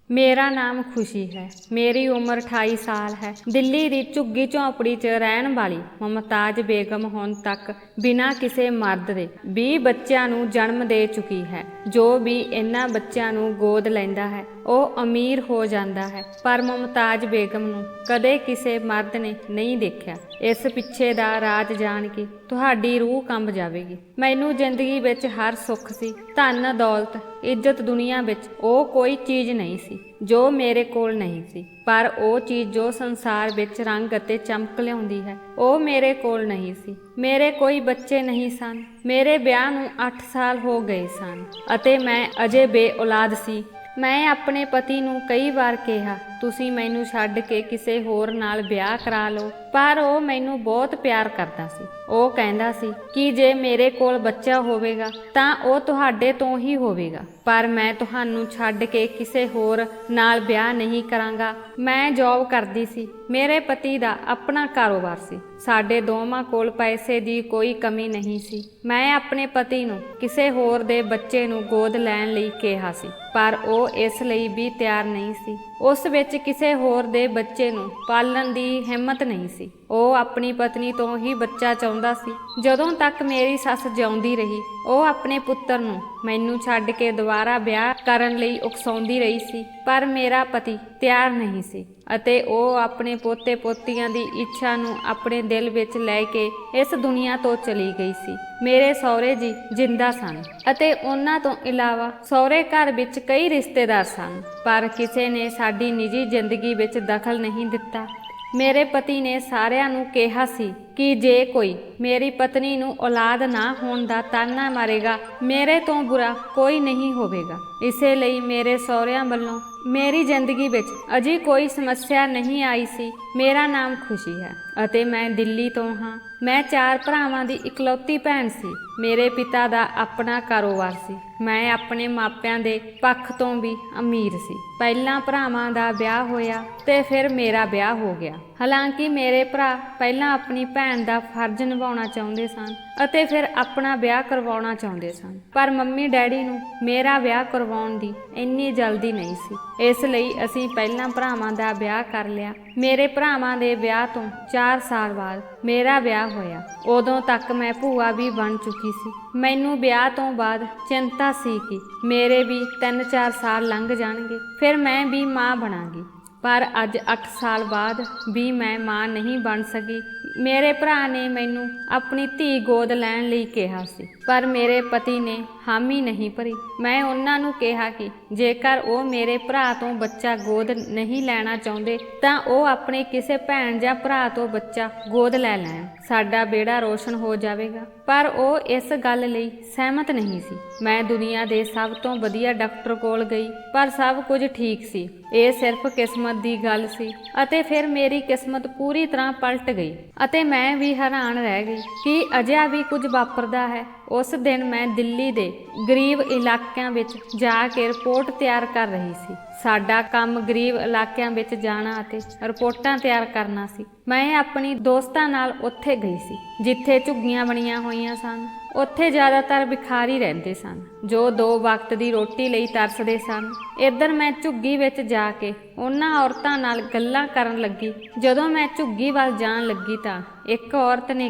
ਮੇਰਾ ਨਾਮ ਖੁਸ਼ੀ ਹੈ। ਮੇਰੀ ਉਮਰ 28 ਸਾਲ ਹੈ। ਦਿੱਲੀ ਦੀ ਝੁੱਗੀ ਝੌਂਪੜੀ 'ਚ ਰਹਿਣ ਵਾਲੀ ਮੁਮਤਾਜ਼ ਬੇਗਮ ਹੁਣ ਤੱਕ ਬਿਨਾਂ ਕਿਸੇ ਮਰਦ ਦੇ 20 ਬੱਚਿਆਂ ਨੂੰ ਜਨਮ ਦੇ ਚੁੱਕੀ ਹੈ। ਜੋ ਵੀ ਇਹਨਾਂ ਬੱਚਿਆਂ ਨੂੰ ਗੋਦ ਲੈਂਦਾ ਹੈ ਉਹ ਅਮੀਰ ਹੋ ਜਾਂਦਾ ਹੈ, ਪਰ ਮੁਮਤਾਜ਼ ਬੇਗਮ ਨੂੰ ਕਦੇ ਕਿਸੇ ਮਰਦ ਨੇ ਨਹੀਂ ਦੇਖਿਆ। ਇਸ ਪਿੱਛੇ ਦਾ ਰਾਜ ਜਾਣ ਕੇ ਤੁਹਾਡੀ ਰੂਹ ਕੰਬ ਜਾਵੇਗੀ। ਮੈਨੂੰ ਜ਼ਿੰਦਗੀ ਵਿੱਚ ਹਰ ਸੁੱਖ ਸੀ, ਧਨ ਦੌਲਤ ਇੱਜ਼ਤ ਦੁਨੀਆ ਵਿੱਚ ਉਹ ਕੋਈ ਚੀਜ਼ ਨਹੀਂ ਸੀ ਜੋ ਮੇਰੇ ਕੋਲ ਨਹੀਂ ਸੀ, ਪਰ ਉਹ ਚੀਜ਼ ਜੋ ਸੰਸਾਰ ਵਿੱਚ ਰੰਗ ਅਤੇ ਚਮਕ ਲਿਆਉਂਦੀ ਹੈ ਉਹ ਮੇਰੇ ਕੋਲ ਨਹੀਂ ਸੀ। ਮੇਰੇ ਕੋਈ ਬੱਚੇ ਨਹੀਂ ਸਨ। ਮੇਰੇ ਵਿਆਹ ਨੂੰ 8 ਸਾਲ ਹੋ ਗਏ ਸਨ ਅਤੇ ਮੈਂ ਅਜੇ ਬੇਔਲਾਦ ਸੀ। ਮੈਂ ਆਪਣੇ ਪਤੀ ਨੂੰ ਕਈ ਵਾਰ ਕਿਹਾ ਤੁਸੀਂ ਮੈਨੂੰ ਛੱਡ ਕੇ ਕਿਸੇ ਹੋਰ ਨਾਲ ਵਿਆਹ ਕਰਾ ਲਓ, ਪਰ ਉਹ ਮੈਨੂੰ ਬਹੁਤ ਪਿਆਰ ਕਰਦਾ ਸੀ। ਉਹ ਕਹਿੰਦਾ ਸੀ ਕਿ ਜੇ ਮੇਰੇ ਕੋਲ ਬੱਚਾ ਹੋਵੇਗਾ ਤਾਂ ਉਹ ਤੁਹਾਡੇ ਤੋਂ ਹੀ ਹੋਵੇਗਾ, ਪਰ ਮੈਂ ਤੁਹਾਨੂੰ ਛੱਡ ਕੇ ਕਿਸੇ ਹੋਰ ਨਾਲ ਵਿਆਹ ਨਹੀਂ ਕਰਾਂਗਾ। ਮੈਂ ਜੌਬ ਕਰਦੀ ਸੀ। ਮੇਰੇ ਪਤੀ ਦਾ ਆਪਣਾ ਕਾਰੋਬਾਰ ਸੀ। ਸਾਡੇ ਦੋਵਾਂ ਕੋਲ ਪੈਸੇ ਦੀ ਕੋਈ ਕਮੀ ਨਹੀਂ ਸੀ। ਮੈਂ ਆਪਣੇ ਪਤੀ ਨੂੰ ਕਿਸੇ ਹੋਰ ਦੇ ਬੱਚੇ ਨੂੰ ਗੋਦ ਲੈਣ ਲਈ ਕਿਹਾ ਸੀ, ਪਰ ਉਹ ਇਸ ਲਈ ਵੀ ਤਿਆਰ ਨਹੀਂ ਸੀ। ਉਸ ਵਿੱਚ ਕਿਸੇ ਹੋਰ ਦੇ ਬੱਚੇ ਨੂੰ ਪਾਲਣ ਦੀ ਹਿੰਮਤ ਨਹੀਂ ਸੀ। ਉਹ ਆਪਣੀ ਪਤਨੀ ਤੋਂ ਹੀ ਬੱਚਾ ਚਾਹੁੰਦਾ ਸੀ। ਜਦੋਂ ਤੱਕ ਮੇਰੀ ਸੱਸ ਜਿਉਂਦੀ ਰਹੀ ਉਹ ਆਪਣੇ ਪੁੱਤਰ ਨੂੰ ਮੈਨੂੰ ਛੱਡ ਕੇ ਦੁਬਾਰਾ ਵਿਆਹ ਕਰਨ ਲਈ ਉਕਸਾਉਂਦੀ ਰਹੀ ਸੀ, ਪਰ ਮੇਰਾ ਪਤੀ ਤਿਆਰ ਨਹੀਂ ਸੀ ਅਤੇ ਉਹ ਆਪਣੇ ਪੋਤੇ ਪੋਤੀਆਂ ਦੀ ਇੱਛਾ ਨੂੰ ਆਪਣੇ ਦਿਲ ਵਿੱਚ ਲੈ ਕੇ ਇਸ ਦੁਨੀਆ ਤੋਂ ਚਲੀ ਗਈ ਸੀ। ਮੇਰੇ ਸਹੁਰੇ ਜੀ ਜਿੰਦਾ ਸਨ ਅਤੇ ਉਹਨਾਂ ਤੋਂ ਇਲਾਵਾ ਸਹੁਰੇ ਘਰ ਵਿੱਚ ਕਈ ਰਿਸ਼ਤੇਦਾਰ ਸਨ, ਪਰ ਕਿਸੇ ਨੇ ਸਾਡੀ ਨਿੱਜੀ ਜ਼ਿੰਦਗੀ ਵਿੱਚ ਦਖਲ ਨਹੀਂ ਦਿੱਤਾ। ਮੇਰੇ ਪਤੀ ਨੇ ਸਾਰਿਆਂ ਨੂੰ ਕਿਹਾ ਸੀ ਕਿ ਜੇ ਕੋਈ ਮੇਰੀ ਪਤਨੀ ਨੂੰ ਔਲਾਦ ਨਾ ਹੋਣ ਦਾ ਤਾਨਾ ਮਾਰੇਗਾ ਮੇਰੇ ਤੋਂ ਬੁਰਾ ਕੋਈ ਨਹੀਂ ਹੋਵੇਗਾ। ਇਸੇ ਲਈ ਮੇਰੇ ਸਹੁਰਿਆਂ ਵੱਲੋਂ ਮੇਰੀ ਜ਼ਿੰਦਗੀ ਵਿੱਚ ਅਜੇ ਕੋਈ ਸਮੱਸਿਆ ਨਹੀਂ ਆਈ ਸੀ। ਮੇਰਾ ਨਾਮ ਖੁਸ਼ੀ ਹੈ ਅਤੇ ਮੈਂ ਦਿੱਲੀ ਤੋਂ ਹਾਂ। ਮੈਂ 4 ਭਰਾਵਾਂ ਦੀ ਇਕਲੌਤੀ ਭੈਣ ਸੀ। ਮੇਰੇ ਪਿਤਾ ਦਾ ਆਪਣਾ ਕਾਰੋਬਾਰ ਸੀ। ਮੈਂ ਆਪਣੇ ਮਾਪਿਆਂ ਦੇ ਪੱਖ ਤੋਂ ਵੀ ਅਮੀਰ ਸੀ। ਪਹਿਲਾਂ ਭਰਾਵਾਂ ਦਾ ਵਿਆਹ ਹੋਇਆ ਤੇ ਫਿਰ ਮੇਰਾ ਵਿਆਹ ਹੋ ਗਿਆ। ਹਾਲਾਂਕਿ ਮੇਰੇ ਭਰਾ ਪਹਿਲਾਂ ਆਪਣੀ ਭੈਣ ਦਾ ਫਰਜ਼ ਨਿਭਾਉਣਾ ਚਾਹੁੰਦੇ ਸਨ ਅਤੇ ਫਿਰ ਆਪਣਾ ਵਿਆਹ ਕਰਵਾਉਣਾ ਚਾਹੁੰਦੇ ਸਨ, ਪਰ ਮੰਮੀ ਡੈਡੀ ਨੂੰ ਮੇਰਾ ਵਿਆਹ ਕਰਵਾਉਣ ਦੀ ਇੰਨੀ ਜਲਦੀ ਨਹੀਂ ਸੀ। ਇਸ ਲਈ ਅਸੀਂ ਪਹਿਲਾਂ ਭਰਾਵਾਂ ਦਾ ਵਿਆਹ ਕਰ ਲਿਆ। ਮੇਰੇ ਭਰਾਵਾਂ ਦੇ ਵਿਆਹ ਤੋਂ 4 ਸਾਲ ਬਾਅਦ ਮੇਰਾ ਵਿਆਹ ਹੋਇਆ। ਉਦੋਂ ਤੱਕ ਮੈਂ ਭੂਆ ਵੀ ਬਣ ਚੁੱਕੀ ਸੀ। ਮੈਨੂੰ ਵਿਆਹ ਤੋਂ ਬਾਅਦ ਚਿੰਤਾ ਸੀ ਕਿ ਮੇਰੇ ਵੀ 3-4 ਸਾਲ ਲੰਘ ਜਾਣਗੇ, ਫਿਰ ਮੈਂ ਵੀ ਮਾਂ ਬਣਾਂਗੀ, ਪਰ ਅੱਜ 8 ਸਾਲ ਬਾਅਦ ਵੀ ਮੈਂ ਮਾਂ ਨਹੀਂ ਬਣ ਸਕੀ। ਮੇਰੇ ਭਰਾ ਨੇ ਮੈਨੂੰ ਆਪਣੀ ਧੀ ਗੋਦ ਲੈਣ ਲਈ ਕਿਹਾ ਸੀ, ਪਰ ਮੇਰੇ ਪਤੀ ਨੇ ਹਾਮੀ ਨਹੀਂ ਭਰੀ। ਮੈਂ ਉਹਨਾਂ ਨੂੰ ਕਿਹਾ ਕਿ ਜੇਕਰ ਉਹ ਮੇਰੇ ਭਰਾ ਤੋਂ ਬੱਚਾ ਗੋਦ ਨਹੀਂ ਲੈਣਾ ਚਾਹੁੰਦੇ ਤਾਂ ਉਹ ਆਪਣੇ ਕਿਸੇ ਭੈਣ ਜਾਂ ਭਰਾ ਤੋਂ ਬੱਚਾ ਗੋਦ ਲੈ ਲੈਣ, ਸਾਡਾ ਬੇੜਾ ਰੋਸ਼ਨ ਹੋ ਜਾਵੇਗਾ, ਪਰ ਉਹ ਇਸ ਗੱਲ ਲਈ ਸਹਿਮਤ ਨਹੀਂ ਸੀ। ਮੈਂ ਦੁਨੀਆ ਦੇ ਸਭ ਤੋਂ ਵਧੀਆ ਡਾਕਟਰ ਕੋਲ ਗਈ, ਪਰ ਸਭ ਕੁਝ ਠੀਕ ਸੀ। ਇਹ ਸਿਰਫ ਕਿਸਮਤ ਦੀ ਗੱਲ ਸੀ ਅਤੇ ਫਿਰ ਮੇਰੀ ਕਿਸਮਤ ਪੂਰੀ ਤਰ੍ਹਾਂ ਪਲਟ ਗਈ ਅਤੇ ਮੈਂ ਵੀ ਹੈਰਾਨ ਰਹਿ ਗਈ ਕਿ ਅਜਿਹਾ ਵੀ ਕੁਝ ਵਾਪਰਦਾ ਹੈ। ਉਸ ਦਿਨ ਮੈਂ ਦਿੱਲੀ ਦੇ ਗਰੀਬ ਇਲਾਕਿਆਂ ਵਿੱਚ ਜਾ ਕੇ ਰਿਪੋਰਟ ਤਿਆਰ ਕਰ ਰਹੀ ਸੀ। ਸਾਡਾ ਕੰਮ ਗਰੀਬ ਇਲਾਕਿਆਂ ਵਿੱਚ ਜਾਣਾ ਅਤੇ ਰਿਪੋਰਟਾਂ ਤਿਆਰ ਕਰਨਾ ਸੀ। ਮੈਂ ਆਪਣੀ ਦੋਸਤਾਂ ਨਾਲ ਉੱਥੇ ਗਈ ਸੀ ਜਿੱਥੇ ਝੁੱਗੀਆਂ ਬਣੀਆਂ ਹੋਈਆਂ ਸਨ। ਉੱਥੇ ਜ਼ਿਆਦਾਤਰ ਭਿਖਾਰੀ ਰਹਿੰਦੇ ਸਨ ਜੋ 2 ਵਕਤ ਦੀ ਰੋਟੀ ਲਈ ਤਰਸਦੇ ਸਨ। ਇੱਧਰ ਮੈਂ ਝੁੱਗੀ ਵਿੱਚ ਜਾ ਕੇ ਉਹਨਾਂ ਔਰਤਾਂ ਨਾਲ ਗੱਲਾਂ ਕਰਨ ਲੱਗੀ। ਜਦੋਂ ਮੈਂ ਝੁੱਗੀ ਵੱਲ ਜਾਣ ਲੱਗੀ ਤਾਂ ਇੱਕ ਔਰਤ ਨੇ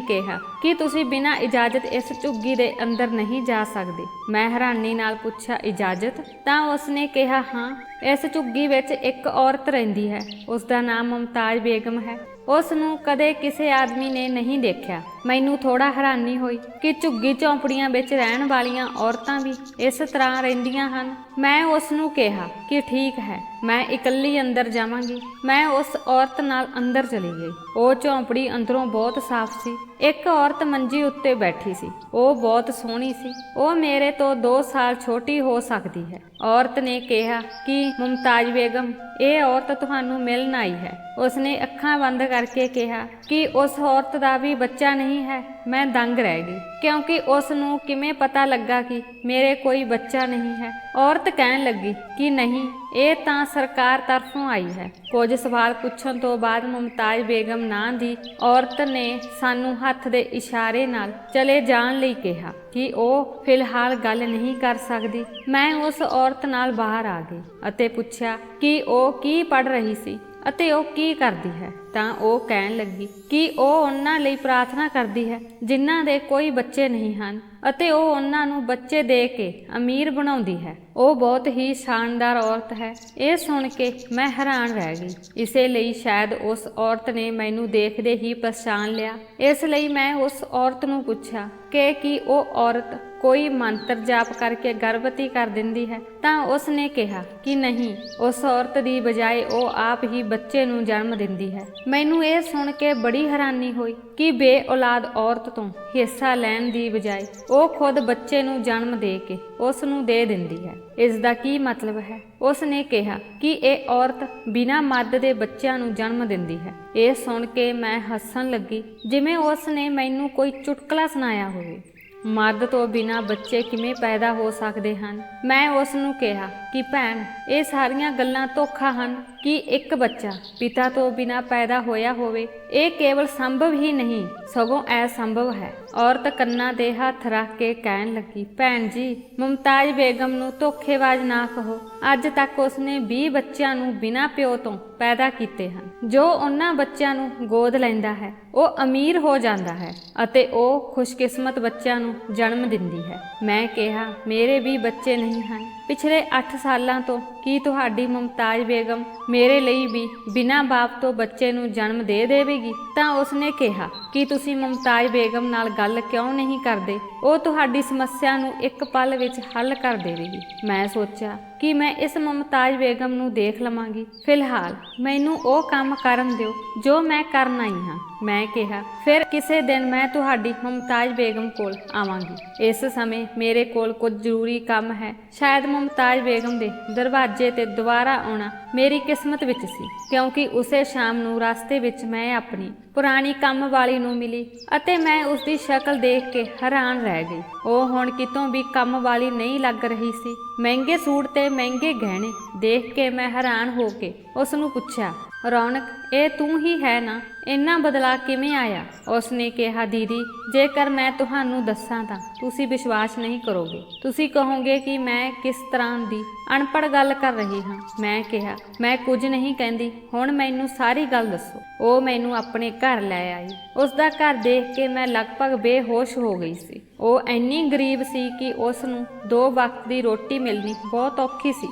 ਕਿਹਾ ਕਿ ਤੁਸੀਂ ਬਿਨਾਂ ਇਜਾਜ਼ਤ ਇਸ ਝੁੱਗੀ ਦੇ ਅੰਦਰ ਨਹੀਂ ਜਾ ਸਕਦੇ। ਮੈਂ ਹੈਰਾਨੀ ਨਾਲ ਪੁੱਛਿਆ ਇਜਾਜ਼ਤ? ਤਾਂ ਉਸਨੇ ਕਿਹਾ ਹਾਂ, ਇਸ ਝੁੱਗੀ ਵਿੱਚ ਇੱਕ ਔਰਤ ਰਹਿੰਦੀ ਹੈ। ਉਸ ਦਾ ਨਾਮ ਮੁਮਤਾਜ਼ ਬੇਗਮ ਹੈ। ਉਸ ਨੂੰ ਕਦੇ ਕਿਸੇ ਆਦਮੀ ਨੇ ਨਹੀਂ ਦੇਖਿਆ। ਮੈਨੂੰ ਥੋੜਾ ਹੈਰਾਨੀ ਹੋਈ ਕਿ ਝੁੱਗੀ ਝੌਂਪੜੀਆਂ ਵਿੱਚ ਰਹਿਣ ਵਾਲੀਆਂ ਔਰਤਾਂ ਵੀ ਇਸ ਤਰ੍ਹਾਂ ਰਹਿੰਦੀਆਂ ਹਨ। ਮੈਂ ਉਸ ਨੂੰ ਕਿਹਾ ਕਿ ਠੀਕ ਹੈ, ਮੈਂ ਇਕੱਲੀ ਅੰਦਰ ਜਾਵਾਂਗੀ। ਮੈਂ ਉਸ ਔਰਤ ਨਾਲ ਅੰਦਰ ਚਲੀ ਗਈ। ਉਹ ਝੌਂਪੜੀ ਅੰਦਰੋਂ ਬਹੁਤ ਸਾਫ਼ ਸੀ। ਇੱਕ ਔਰਤ ਮੰਜੀ ਉੱਤੇ ਬੈਠੀ ਸੀ। ਉਹ ਬਹੁਤ ਸੋਹਣੀ ਸੀ। ਉਹ ਮੇਰੇ ਤੋਂ 2 ਸਾਲ ਛੋਟੀ ਹੋ ਸਕਦੀ ਹੈ। ਔਰਤ ਨੇ ਕਿਹਾ ਕਿ ਮੁਮਤਾਜ਼ ਬੇਗਮ, ਇਹ ਔਰਤ ਤੁਹਾਨੂੰ ਮਿਲਣ ਆਈ ਹੈ। ਉਸਨੇ ਅੱਖਾਂ ਬੰਦ ਕਰਕੇ ਕਿਹਾ ਕਿ ਉਸ ਔਰਤ ਦਾ ਵੀ ਬੱਚਾ ਨਹੀਂ ਹੈ। ਮੈਂ ਦੰਗ ਰਹਿ ਗਈ, ਕਿਉਂਕਿ ਉਸ ਨੂੰ ਕਿਵੇਂ ਪਤਾ ਲੱਗਾ ਕਿ ਮੇਰੇ ਕੋਈ ਬੱਚਾ ਨਹੀਂ ਹੈ। ਔਰਤ ਕਹਿਣ ਲੱਗੀ ਕਿ ਨਹੀਂ, ਇਹ ਤਾਂ ਸਰਕਾਰ ਤਰਫੋਂ ਆਈ ਹੈ। ਕੁਝ ਸਵਾਲ ਪੁੱਛਣ ਤੋਂ ਬਾਅਦ ਮੁਮਤਾਜ਼ ਬੇਗਮ ਨਾਂ ਦੀ ਔਰਤ ਨੇ ਸਾਨੂੰ ਹੱਥ ਦੇ ਇਸ਼ਾਰੇ ਨਾਲ ਚਲੇ ਜਾਣ ਲਈ ਕਿਹਾ ਕਿ ਉਹ ਫਿਲਹਾਲ ਗੱਲ ਨਹੀਂ ਕਰ ਸਕਦੀ। ਮੈਂ ਉਸ ਔਰਤ ਨਾਲ ਬਾਹਰ ਆ ਗਈ ਅਤੇ ਪੁੱਛਿਆ ਕਿ ਉਹ ਕੀ ਪੜ੍ਹ ਰਹੀ ਸੀ ਅਤੇ ਉਹ ਕੀ ਕਰਦੀ ਹੈ। ਤਾਂ ਉਹ ਕਹਿਣ ਲੱਗੀ ਕਿ ਉਹ ਉਹਨਾਂ ਲਈ ਪ੍ਰਾਰਥਨਾ ਕਰਦੀ ਹੈ ਜਿਨ੍ਹਾਂ ਦੇ ਕੋਈ ਬੱਚੇ ਨਹੀਂ ਹਨ ਅਤੇ ਉਹ ਉਹਨਾਂ ਨੂੰ ਬੱਚੇ ਦੇ ਕੇ ਅਮੀਰ ਬਣਾਉਂਦੀ ਹੈ। ਉਹ ਬਹੁਤ ਹੀ ਸ਼ਾਨਦਾਰ ਔਰਤ ਹੈ। ਇਹ ਸੁਣ ਕੇ ਮੈਂ ਹੈਰਾਨ ਰਹਿ ਗਈ। ਇਸੇ ਲਈ ਸ਼ਾਇਦ ਉਸ ਔਰਤ ਨੇ ਮੈਨੂੰ ਦੇਖਦੇ ਹੀ ਪਛਾਣ ਲਿਆ। ਇਸ ਲਈ ਮੈਂ ਉਸ ਔਰਤ ਨੂੰ ਪੁੱਛਿਆ ਕਿ ਕੀ ਉਹ ਔਰਤ ਕੋਈ ਮੰਤਰ ਜਾਪ ਕਰਕੇ ਗਰਭਵਤੀ ਕਰ ਦਿੰਦੀ ਹੈ। ਤਾਂ ਉਸ ਨੇ ਕਿਹਾ ਕਿ ਨਹੀਂ, ਉਸ ਔਰਤ ਦੀ ਬਜਾਏ ਉਹ ਆਪ ਹੀ ਬੱਚੇ ਨੂੰ ਜਨਮ ਦਿੰਦੀ ਹੈ। ਮੈਨੂੰ ਇਹ ਸੁਣ ਕੇ ਬੜੀ ਹੈਰਾਨੀ ਹੋਈ ਕਿ ਬੇਔਲਾਦ ਔਰਤ ਤੋਂ ਹਿੱਸਾ ਲੈਣ ਦੀ ਬਜਾਏ ਉਹ ਖੁਦ ਬੱਚੇ ਨੂੰ ਜਨਮ ਦੇ ਕੇ ਉਸ ਨੂੰ ਦੇ ਦਿੰਦੀ ਹੈ। ਇਸ ਦਾ ਕੀ ਮਤਲਬ ਹੈ? ਉਸ ਨੇ ਕਿਹਾ ਕਿ ਇਹ ਔਰਤ ਬਿਨਾਂ ਮਰਦ ਦੇ ਬੱਚਿਆਂ ਨੂੰ ਜਨਮ ਦਿੰਦੀ ਹੈ। ਇਹ ਸੁਣ ਕੇ ਮੈਂ ਹੱਸਣ ਲੱਗੀ, ਜਿਵੇਂ ਉਸ ਨੇ ਮੈਨੂੰ ਕੋਈ ਚੁਟਕਲਾ ਸੁਣਾਇਆ ਹੋਵੇ। ਮਰਦ ਤੋਂ ਬਿਨਾਂ ਬੱਚੇ ਕਿਵੇਂ ਪੈਦਾ ਹੋ ਸਕਦੇ ਹਨ? ਮੈਂ ਉਸ ਨੂੰ ਕਿਹਾ ਕਿ ਭੈਣ, ਇਹ ਸਾਰੀਆਂ ਗੱਲਾਂ ਧੋਖਾ ਹਨ ਕਿ ਇੱਕ ਬੱਚਾ ਪਿਤਾ ਤੋਂ ਬਿਨਾਂ ਪੈਦਾ ਹੋਇਆ ਹੋਵੇ। ਇਹ ਕੇਵਲ ਸੰਭਵ ਹੀ ਨਹੀਂ, ਸਗੋਂ ਅਸੰਭਵ ਹੈ। ਔਰਤ ਕੰਨਾਂ ਤੇ ਹੱਥ ਰੱਖ ਕੇ ਕਹਿਣ ਲੱਗੀ, ਭੈਣ ਜੀ, ਮੁਮਤਾਜ਼ ਬੇਗਮ ਨੂੰ ਧੋਖੇਬਾਜ਼ ਨਾ ਕਹੋ। ਅੱਜ ਤੱਕ ਉਸਨੇ 20 ਬੱਚਿਆਂ ਨੂੰ ਬਿਨਾਂ ਪਿਓ ਤੋਂ ਪੈਦਾ ਕੀਤੇ ਹਨ। ਜੋ ਉਹਨਾਂ ਬੱਚਿਆਂ ਨੂੰ ਗੋਦ ਲੈਂਦਾ ਹੈ ਉਹ ਅਮੀਰ ਹੋ ਜਾਂਦਾ ਹੈ ਅਤੇ ਉਹ ਖੁਸ਼ਕਿਸਮਤ ਬੱਚਿਆਂ ਨੂੰ ਜਨਮ ਦਿੰਦੀ ਹੈ। ਮੈਂ ਕਿਹਾ, ਮੇਰੇ ਵੀ ਬੱਚੇ ਨਹੀਂ ਹਨ। ਪਿਛਲੇ 8 ਸਾਲਾਂ ਤੋਂ ਕੀ ਤੁਹਾਡੀ ਮੁਮਤਾਜ਼ ਬੇਗਮ ਮੇਰੇ ਲਈ ਵੀ ਬਿਨਾਂ ਬਾਪ ਤੋਂ ਬੱਚੇ ਨੂੰ ਜਨਮ ਦੇ ਦੇਵੇਗੀ? ਤਾਂ ਉਸਨੇ ਕਿਹਾ ਕਿ ਤੁਸੀਂ ਮੁਮਤਾਜ਼ ਬੇਗਮ ਨਾਲ ਗੱਲ ਕਿਉਂ ਨਹੀਂ ਕਰਦੇ? ਉਹ ਤੁਹਾਡੀ ਸਮੱਸਿਆ ਨੂੰ ਇੱਕ ਪਲ ਵਿੱਚ ਹੱਲ ਕਰ ਦੇਵੇਗੀ। ਮੈਂ ਸੋਚਿਆ ਕਿ ਮੈਂ ਇਸ ਮੁਮਤਾਜ਼ ਬੇਗਮ ਨੂੰ ਦੇਖ ਲਵਾਂਗੀ। ਫਿਲਹਾਲ ਮੈਨੂੰ ਉਹ ਕੰਮ ਕਰਨ ਦਿਓ ਜੋ ਮੈਂ ਕਰਨ ਆਈ ਹਾਂ। ਮੈਂ ਕਿਹਾ, ਫਿਰ ਕਿਸੇ ਦਿਨ ਮੈਂ ਤੁਹਾਡੀ ਮੁਮਤਾਜ਼ ਬੇਗਮ ਕੋਲ ਆਵਾਂਗੀ। ਇਸ ਸਮੇਂ ਮੇਰੇ ਕੋਲ ਕੁਝ ਜ਼ਰੂਰੀ ਕੰਮ ਹੈ। ਸ਼ਾਇਦ ਮੁਮਤਾਜ਼ ਬੇਗਮ ਦੇ ਦਰਵਾਜ਼ੇ ਤੇ ਦੁਬਾਰਾ ਆਉਣਾ ਮੇਰੀ ਕਿਸਮਤ ਵਿੱਚ ਸੀ, ਕਿਉਂਕਿ ਉਸੇ ਸ਼ਾਮ ਨੂੰ ਰਸਤੇ ਵਿੱਚ ਮੈਂ ਆਪਣੀ ਪੁਰਾਣੀ ਕੰਮ ਵਾਲੀ ਨੂੰ ਮਿਲੀ ਅਤੇ ਮੈਂ ਉਸ ਦੀ ਸ਼ਕਲ ਦੇਖ ਕੇ ਹੈਰਾਨ ਰਹਿ ਗਈ। ਉਹ ਹੁਣ ਕਿਤੋਂ ਵੀ ਕੰਮ ਵਾਲੀ ਨਹੀਂ ਲੱਗ ਰਹੀ ਸੀ। ਮਹਿੰਗੇ ਸੂਟ ਤੇ ਮਹਿੰਗੇ ਗਹਿਣੇ ਦੇਖ ਕੇ ਮੈਂ ਹੈਰਾਨ ਹੋ ਕੇ ਉਸ ਨੂੰ ਪੁੱਛਿਆ, ਰੌਣਕ, ਇਹ ਤੂੰ ਹੀ ਹੈ ਨਾ? ਇੰਨਾ ਬਦਲਾ ਕਿਵੇਂ ਆਇਆ? ਉਸ ਨੇ ਕਿਹਾ, ਦੀਦੀ, ਜੇਕਰ ਮੈਂ ਤੁਹਾਨੂੰ ਦੱਸਾਂ ਤਾਂ ਤੁਸੀਂ ਵਿਸ਼ਵਾਸ ਨਹੀਂ ਕਰੋਗੇ। ਤੁਸੀਂ ਕਹੋਗੇ ਕਿ ਮੈਂ ਕਿਸ ਤਰ੍ਹਾਂ ਦੀ ਅਣਪੜ੍ਹ ਗੱਲ ਕਰ ਰਹੀ ਹਾਂ। ਮੈਂ ਕਿਹਾ, ਮੈਂ ਕੁਝ ਨਹੀਂ ਕਹਿੰਦੀ, ਹੁਣ ਮੈਨੂੰ ਸਾਰੀ ਗੱਲ ਦੱਸੋ। ਉਹ ਮੈਨੂੰ ਆਪਣੇ ਘਰ ਲੈ ਆਈ। ਉਸ ਦਾ ਘਰ ਦੇਖ ਕੇ ਮੈਂ ਲਗਭਗ ਬੇਹੋਸ਼ ਹੋ ਗਈ ਸੀ। ਉਹ ਇੰਨੀ ਗਰੀਬ ਸੀ ਕਿ ਉਸ ਨੂੰ 2 ਵਕਤ ਦੀ ਰੋਟੀ ਮਿਲਣੀ ਬਹੁਤ ਔਖੀ ਸੀ।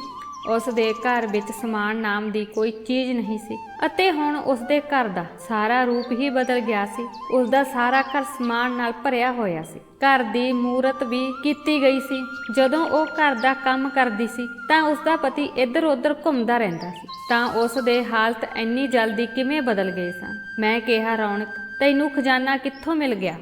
ਉਸ ਦੇ ਘਰ ਵਿੱਚ ਸਮਾਨ ਨਾਮ ਦੀ ਕੋਈ ਚੀਜ਼ ਨਹੀਂ ਸੀ ਅਤੇ ਹੁਣ ਉਸ ਦੇ ਘਰ ਦਾ ਸਾਰਾ ਰੂਪ ਹੀ ਬਦਲ ਗਿਆ ਸੀ। ਉਸ ਦਾ ਸਾਰਾ ਘਰ ਸਮਾਨ ਨਾਲ ਭਰਿਆ ਹੋਇਆ ਸੀ। ਘਰ ਦੀ ਮੂਰਤ ਵੀ ਕੀਤੀ ਗਈ ਸੀ। ਜਦੋਂ ਉਹ ਘਰ ਦਾ ਕੰਮ ਕਰਦੀ ਸੀ ਤਾਂ ਉਸ ਦਾ ਪਤੀ ਇੱਧਰ-ਉੱਧਰ ਘੁੰਮਦਾ ਰਹਿੰਦਾ ਸੀ। ਤਾਂ ਉਸ ਦੇ ਹਾਲਤ ਇੰਨੀ ਜਲਦੀ ਕਿਵੇਂ ਬਦਲ ਗਏ ਸਨ? ਮੈਂ ਕਿਹਾ, ਰੌਣਕ, ਤੈਨੂੰ ਖਜ਼ਾਨਾ ਕਿੱਥੋਂ ਮਿਲ ਗਿਆ?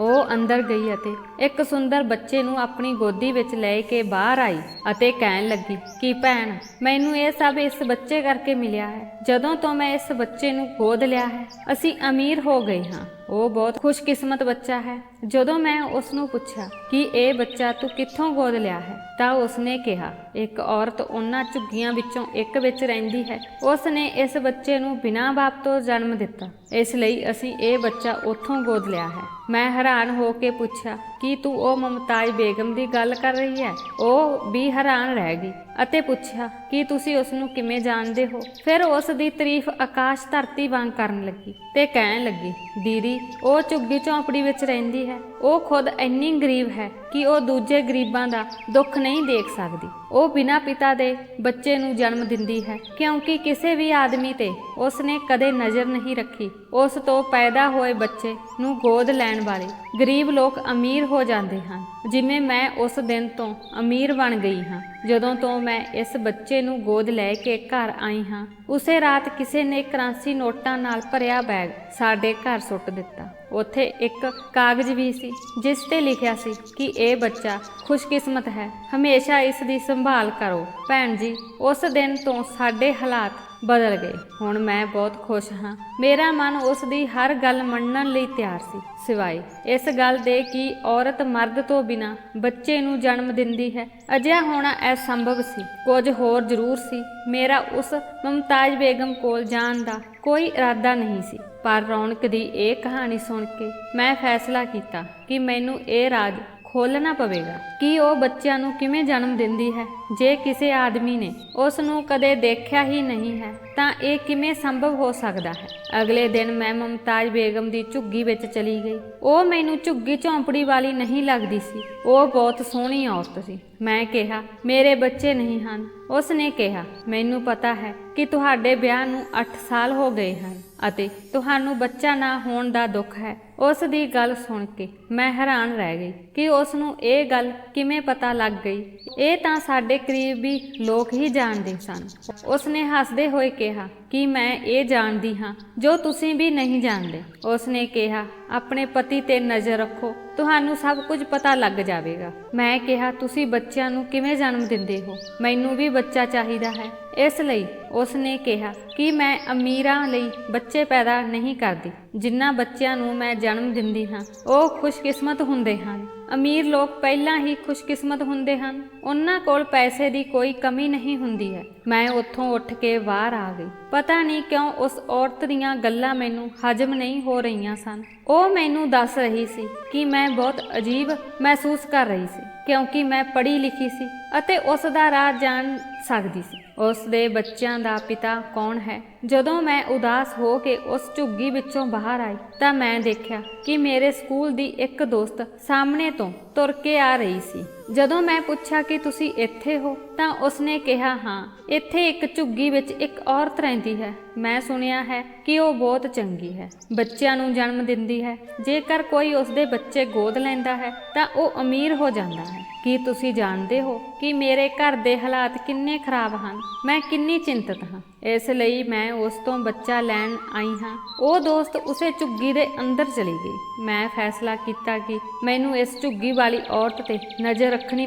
ਉਹ ਅੰਦਰ ਗਈ ਅਤੇ ਇੱਕ ਸੁੰਦਰ ਬੱਚੇ ਨੂੰ ਆਪਣੀ ਗੋਦੀ ਵਿੱਚ ਲੈ ਕੇ ਬਾਹਰ ਆਈ ਅਤੇ ਕਹਿਣ ਲੱਗੀ ਕਿ ਭੈਣ, ਮੈਨੂੰ ਇਹ ਸਭ ਇਸ ਬੱਚੇ ਕਰਕੇ ਮਿਲਿਆ ਹੈ। ਜਦੋਂ ਤੋਂ ਮੈਂ ਇਸ ਬੱਚੇ ਨੂੰ ਗੋਦ ਲਿਆ ਹੈ, ਅਸੀਂ ਅਮੀਰ ਹੋ ਗਏ ਹਾਂ। ਉਹ ਬਹੁਤ ਖੁਸ਼ਕਿਸਮਤ ਬੱਚਾ ਹੈ। ਜਦੋਂ ਮੈਂ ਉਸ ਨੂੰ ਪੁੱਛਿਆ ਕਿ ਇਹ ਬੱਚਾ ਤੂੰ ਕਿੱਥੋਂ ਗੋਦ ਲਿਆ ਹੈ, ਤਾਂ ਉਸਨੇ ਕਿਹਾ, ਇੱਕ ਔਰਤ ਉਹਨਾਂ ਝੁੱਗੀਆਂ ਵਿੱਚੋਂ ਇੱਕ ਵਿੱਚ ਰਹਿੰਦੀ ਹੈ। ਉਸ ਨੇ ਇਸ ਬੱਚੇ ਨੂੰ ਬਿਨਾਂ ਬਾਪ ਤੋਂ ਜਨਮ ਦਿੱਤਾ, ਇਸ ਲਈ ਅਸੀਂ ਇਹ ਬੱਚਾ ਉੱਥੋਂ ਗੋਦ ਲਿਆ ਹੈ। ਮੈਂ ਹੈਰਾਨ ਹੋ ਕੇ ਪੁੱਛਿਆ ਕਿ ਤੂੰ ਉਹ ਮੁਮਤਾਜ਼ ਬੇਗਮ ਦੀ ਗੱਲ ਕਰ ਰਹੀ ਹੈ? ਉਹ ਵੀ ਹੈਰਾਨ ਰਹਿ ਗਈ ਅਤੇ ਪੁੱਛਿਆ ਕਿ ਤੁਸੀਂ ਉਸ ਨੂੰ ਕਿਵੇਂ ਜਾਣਦੇ ਹੋ? ਫਿਰ ਉਸ ਦੀ ਤਾਰੀਫ ਆਕਾਸ਼ ਧਰਤੀ ਵਾਂਗ ਕਰਨ ਲੱਗੀ ਤੇ ਕਹਿਣ ਲੱਗੀ, ਦੀਦੀ, ਉਹ ਝੁੱਗੀ ਝੌਂਪੜੀ ਵਿੱਚ ਰਹਿੰਦੀ ਹੈ। ਉਹ ਖੁਦ ਇੰਨੀ ਗਰੀਬ ਹੈ ਕਿ ਉਹ ਦੂਜੇ ਗਰੀਬਾਂ ਦਾ ਦੁੱਖ ਨਹੀਂ ਦੇਖ ਸਕਦੀ। ਉਹ ਬਿਨਾਂ ਪਿਤਾ ਦੇ ਬੱਚੇ ਨੂੰ ਜਨਮ ਦਿੰਦੀ ਹੈ ਕਿਉਂਕਿ ਕਿਸੇ ਵੀ ਆਦਮੀ ਤੇ ਉਸ ਨੇ ਕਦੇ ਨਜ਼ਰ ਨਹੀਂ ਰੱਖੀ। ਉਸ ਤੋਂ ਪੈਦਾ ਹੋਏ ਬੱਚੇ ਨੂੰ ਗੋਦ ਲੈਣ ਵਾਲੇ ਗਰੀਬ ਲੋਕ ਅਮੀਰ ਹੋ ਜਾਂਦੇ ਹਨ, ਜਿਵੇਂ ਮੈਂ ਉਸ ਦਿਨ ਤੋਂ ਅਮੀਰ ਬਣ ਗਈ ਹਾਂ। ਜਦੋਂ ਤੋਂ ਮੈਂ ਇਸ ਬੱਚੇ ਨੂੰ ਗੋਦ ਲੈ ਕੇ ਘਰ ਆਈ ਹਾਂ, ਉਸੇ ਰਾਤ ਕਿਸੇ ਨੇ ਕਰੰਸੀ ਨੋਟਾਂ ਨਾਲ ਭਰਿਆ ਬੈਗ ਸਾਡੇ ਘਰ ਸੁੱਟ ਦਿੱਤਾ। ਉੱਥੇ ਇੱਕ ਕਾਗਜ਼ ਵੀ ਸੀ ਜਿਸ ਤੇ ਲਿਖਿਆ ਸੀ ਕਿ ਇਹ ਬੱਚਾ ਖੁਸ਼ਕਿਸਮਤ ਹੈ, ਹਮੇਸ਼ਾ ਇਸ ਦੀ ਸੰਭਾਲ ਕਰੋ। ਭੈਣ ਜੀ, ਉਸ ਦਿਨ ਤੋਂ ਸਾਡੇ ਹਾਲਾਤ ਬਦਲ ਗਏ। ਹੁਣ ਮੈਂ ਬਹੁਤ ਖੁਸ਼ ਹਾਂ। ਮੇਰਾ ਮਨ ਉਸ ਦੀ ਹਰ ਗੱਲ ਮੰਨਣ ਲਈ ਤਿਆਰ ਸੀ, ਸਿਵਾਏ ਇਸ ਗੱਲ ਦੇ ਕਿ ਔਰਤ ਮਰਦ ਤੋਂ ਬਿਨਾਂ ਬੱਚੇ ਨੂੰ ਜਨਮ ਦਿੰਦੀ ਹੈ। ਅਜਿਹਾ ਹੋਣਾ ਅਸੰਭਵ ਸੀ। ਕੁਝ ਹੋਰ ਜ਼ਰੂਰ ਸੀ। ਮੇਰਾ ਉਸ ਮੁਮਤਾਜ਼ ਬੇਗਮ ਕੋਲ ਜਾਣ ਦਾ ਕੋਈ ਇਰਾਦਾ ਨਹੀਂ ਸੀ, ਪਰ ਰੌਣਕ ਦੀ ਇਹ ਕਹਾਣੀ ਸੁਣ ਕੇ ਮੈਂ ਫੈਸਲਾ ਕੀਤਾ ਕਿ ਮੈਨੂੰ ਇਹ ਰਾਜ਼ ਖੋਲ੍ਹਣਾ ਪਵੇਗਾ ਕਿ ਉਹ ਬੱਚਿਆਂ ਨੂੰ ਕਿਵੇਂ ਜਨਮ ਦਿੰਦੀ ਹੈ। ਜੇ ਕਿਸੇ ਆਦਮੀ ਨੇ ਉਸ ਨੂੰ ਕਦੇ ਦੇਖਿਆ ਹੀ ਨਹੀਂ ਹੈ ਤਾਂ ਇਹ ਕਿਵੇਂ ਸੰਭਵ ਹੋ ਸਕਦਾ ਹੈ। ਅਗਲੇ ਦਿਨ ਮੈਂ ਮੁਮਤਾਜ਼ ਬੇਗਮ ਦੀ ਝੁੱਗੀ ਵਿੱਚ ਚਲੀ ਗਈ। ਉਹ ਮੈਨੂੰ ਝੁੱਗੀ ਝੌਂਪੜੀ ਵਾਲੀ ਨਹੀਂ ਲੱਗਦੀ ਸੀ। ਉਹ ਬਹੁਤ ਸੋਹਣੀ ਔਰਤ ਸੀ। ਮੈਂ ਕਿਹਾ, ਮੇਰੇ ਬੱਚੇ ਨਹੀਂ ਹਨ। ਉਸ ਨੇ ਕਿਹਾ, ਮੈਨੂੰ ਪਤਾ ਹੈ ਕਿ ਤੁਹਾਡੇ ਵਿਆਹ ਨੂੰ 8 ਸਾਲ ਹੋ ਗਏ ਹਨ ਅਤੇ ਤੁਹਾਨੂੰ ਬੱਚਾ ਨਾ ਹੋਣ ਦਾ ਦੁੱਖ ਹੈ। ਉਸ ਦੀ ਗੱਲ ਸੁਣ ਕੇ ਮੈਂ ਹੈਰਾਨ ਰਹਿ ਗਈ ਕਿ ਉਸ ਨੂੰ ਇਹ ਗੱਲ ਕਿਵੇਂ ਪਤਾ ਲੱਗ ਗਈ। ਇਹ ਤਾਂ ਸਾਡੇ ਕਰੀਬੀ ਲੋਕ ਹੀ ਜਾਣਦੇ ਸਨ। ਉਸ ਨੇ ਹੱਸਦੇ ਹੋਏ ਕਿਹਾ ਕਿ ਮੈਂ ਇਹ ਜਾਣਦੀ ਹਾਂ ਜੋ ਤੁਸੀਂ ਵੀ ਨਹੀਂ ਜਾਣਦੇ। ਉਸ ਨੇ ਕਿਹਾ, ਆਪਣੇ ਪਤੀ ਤੇ ਨਜ਼ਰ ਰੱਖੋ, ਤੁਹਾਨੂੰ ਸਭ ਕੁਝ ਪਤਾ ਲੱਗ ਜਾਵੇਗਾ। ਮੈਂ ਕਿਹਾ, ਤੁਸੀਂ ਬੱਚਿਆਂ ਨੂੰ ਕਿਵੇਂ ਜਨਮ ਦਿੰਦੇ ਹੋ? ਮੈਨੂੰ ਵੀ ਬੱਚਾ ਚਾਹੀਦਾ ਹੈ। ਇਸ ਲਈ ਉਸ ਨੇ ਕਿਹਾ ਕਿ ਮੈਂ ਅਮੀਰਾਂ ਲਈ ਬੱਚੇ ਪੈਦਾ ਨਹੀਂ ਕਰਦੀ। ਜਿਨ੍ਹਾਂ ਬੱਚਿਆਂ ਨੂੰ ਮੈਂ ਜਨਮ ਦਿੰਦੀ ਹਾਂ ਉਹ ਖੁਸ਼ਕਿਸਮਤ ਹੁੰਦੇ ਹਨ। ਅਮੀਰ ਲੋਕ ਪਹਿਲਾਂ ਹੀ ਖੁਸ਼ਕਿਸਮਤ ਹੁੰਦੇ ਹਨ। ਉਹਨਾਂ ਕੋਲ ਪੈਸੇ ਦੀ ਕੋਈ ਕਮੀ ਨਹੀਂ ਹੁੰਦੀ ਹੈ। ਮੈਂ ਉੱਥੋਂ ਉੱਠ ਕੇ ਬਾਹਰ ਆ ਗਈ। ਪਤਾ ਨਹੀਂ ਕਿਉਂ ਉਸ ਔਰਤ ਦੀਆਂ ਗੱਲਾਂ ਮੈਨੂੰ ਹਜਮ ਨਹੀਂ ਹੋ ਰਹੀਆਂ ਸਨ। ਉਹ ਮੈਨੂੰ ਦੱਸ ਰਹੀ ਸੀ ਕਿ ਮੈਂ ਬਹੁਤ ਅਜੀਬ ਮਹਿਸੂਸ ਕਰ ਰਹੀ ਸੀ ਕਿਉਂਕਿ ਮੈਂ ਪੜ੍ਹੀ ਲਿਖੀ ਸੀ ਅਤੇ ਉਸ ਦਾ ਰਾਜ਼ ਜਾਣ ਸਕਦੀ ਸੀ। ਉਸ ਦੇ ਬੱਚਿਆਂ ਦਾ ਪਿਤਾ ਕੌਣ ਹੈ? ਜਦੋਂ ਮੈਂ ਉਦਾਸ ਹੋ ਕੇ ਉਸ ਝੁੱਗੀ ਵਿੱਚੋਂ ਬਾਹਰ ਆਈ ਤਾਂ ਮੈਂ ਦੇਖਿਆ ਕਿ ਮੇਰੇ ਸਕੂਲ ਦੀ ਇੱਕ ਦੋਸਤ ਸਾਹਮਣੇ ਤੋਂ ਤੁਰ ਕੇ ਆ ਰਹੀ ਸੀ। ਜਦੋਂ ਮੈਂ ਪੁੱਛਿਆ ਕਿ ਤੁਸੀਂ ਇੱਥੇ ਹੋ ਤਾਂ ਉਸਨੇ ਕਿਹਾ, ਹਾਂ, ਇੱਥੇ ਇੱਕ ਝੁੱਗੀ ਵਿੱਚ ਇੱਕ ਔਰਤ ਰਹਿੰਦੀ ਹੈ। ਮੈਂ ਸੁਣਿਆ ਹੈ ਕਿ ਉਹ ਬਹੁਤ ਚੰਗੀ ਹੈ, ਬੱਚਿਆਂ ਨੂੰ ਜਨਮ ਦਿੰਦੀ ਹੈ। ਜੇਕਰ ਕੋਈ ਉਸਦੇ ਬੱਚੇ ਗੋਦ ਲੈਂਦਾ ਹੈ ਤਾਂ ਉਹ ਅਮੀਰ ਹੋ ਜਾਂਦਾ ਹੈ। ਕੀ ਤੁਸੀਂ ਜਾਣਦੇ ਹੋ ਕਿ ਮੇਰੇ ਘਰ ਦੇ ਹਾਲਾਤ ਕਿੰਨੇ ਖਰਾਬ ਹਨ? ਮੈਂ ਕਿੰਨੀ ਚਿੰਤਤ ਹਾਂ। ਇਸ ਲਈ ਮੈਂ ਉਸ ਤੋਂ ਬੱਚਾ ਲੈਣ ਆਈ ਹਾਂ। ਉਹ ਦੋਸਤ ਉਸੇ ਝੁੱਗੀ ਦੇ ਅੰਦਰ ਚਲੀ ਗਈ। ਮੈਂ ਫੈਸਲਾ ਕੀਤਾ ਕਿ ਮੈਨੂੰ ਇਸ ਝੁੱਗੀ ਵਾਲੀ ਔਰਤ ਤੇ ਨਜ਼ਰ ਰੱਖਣੀ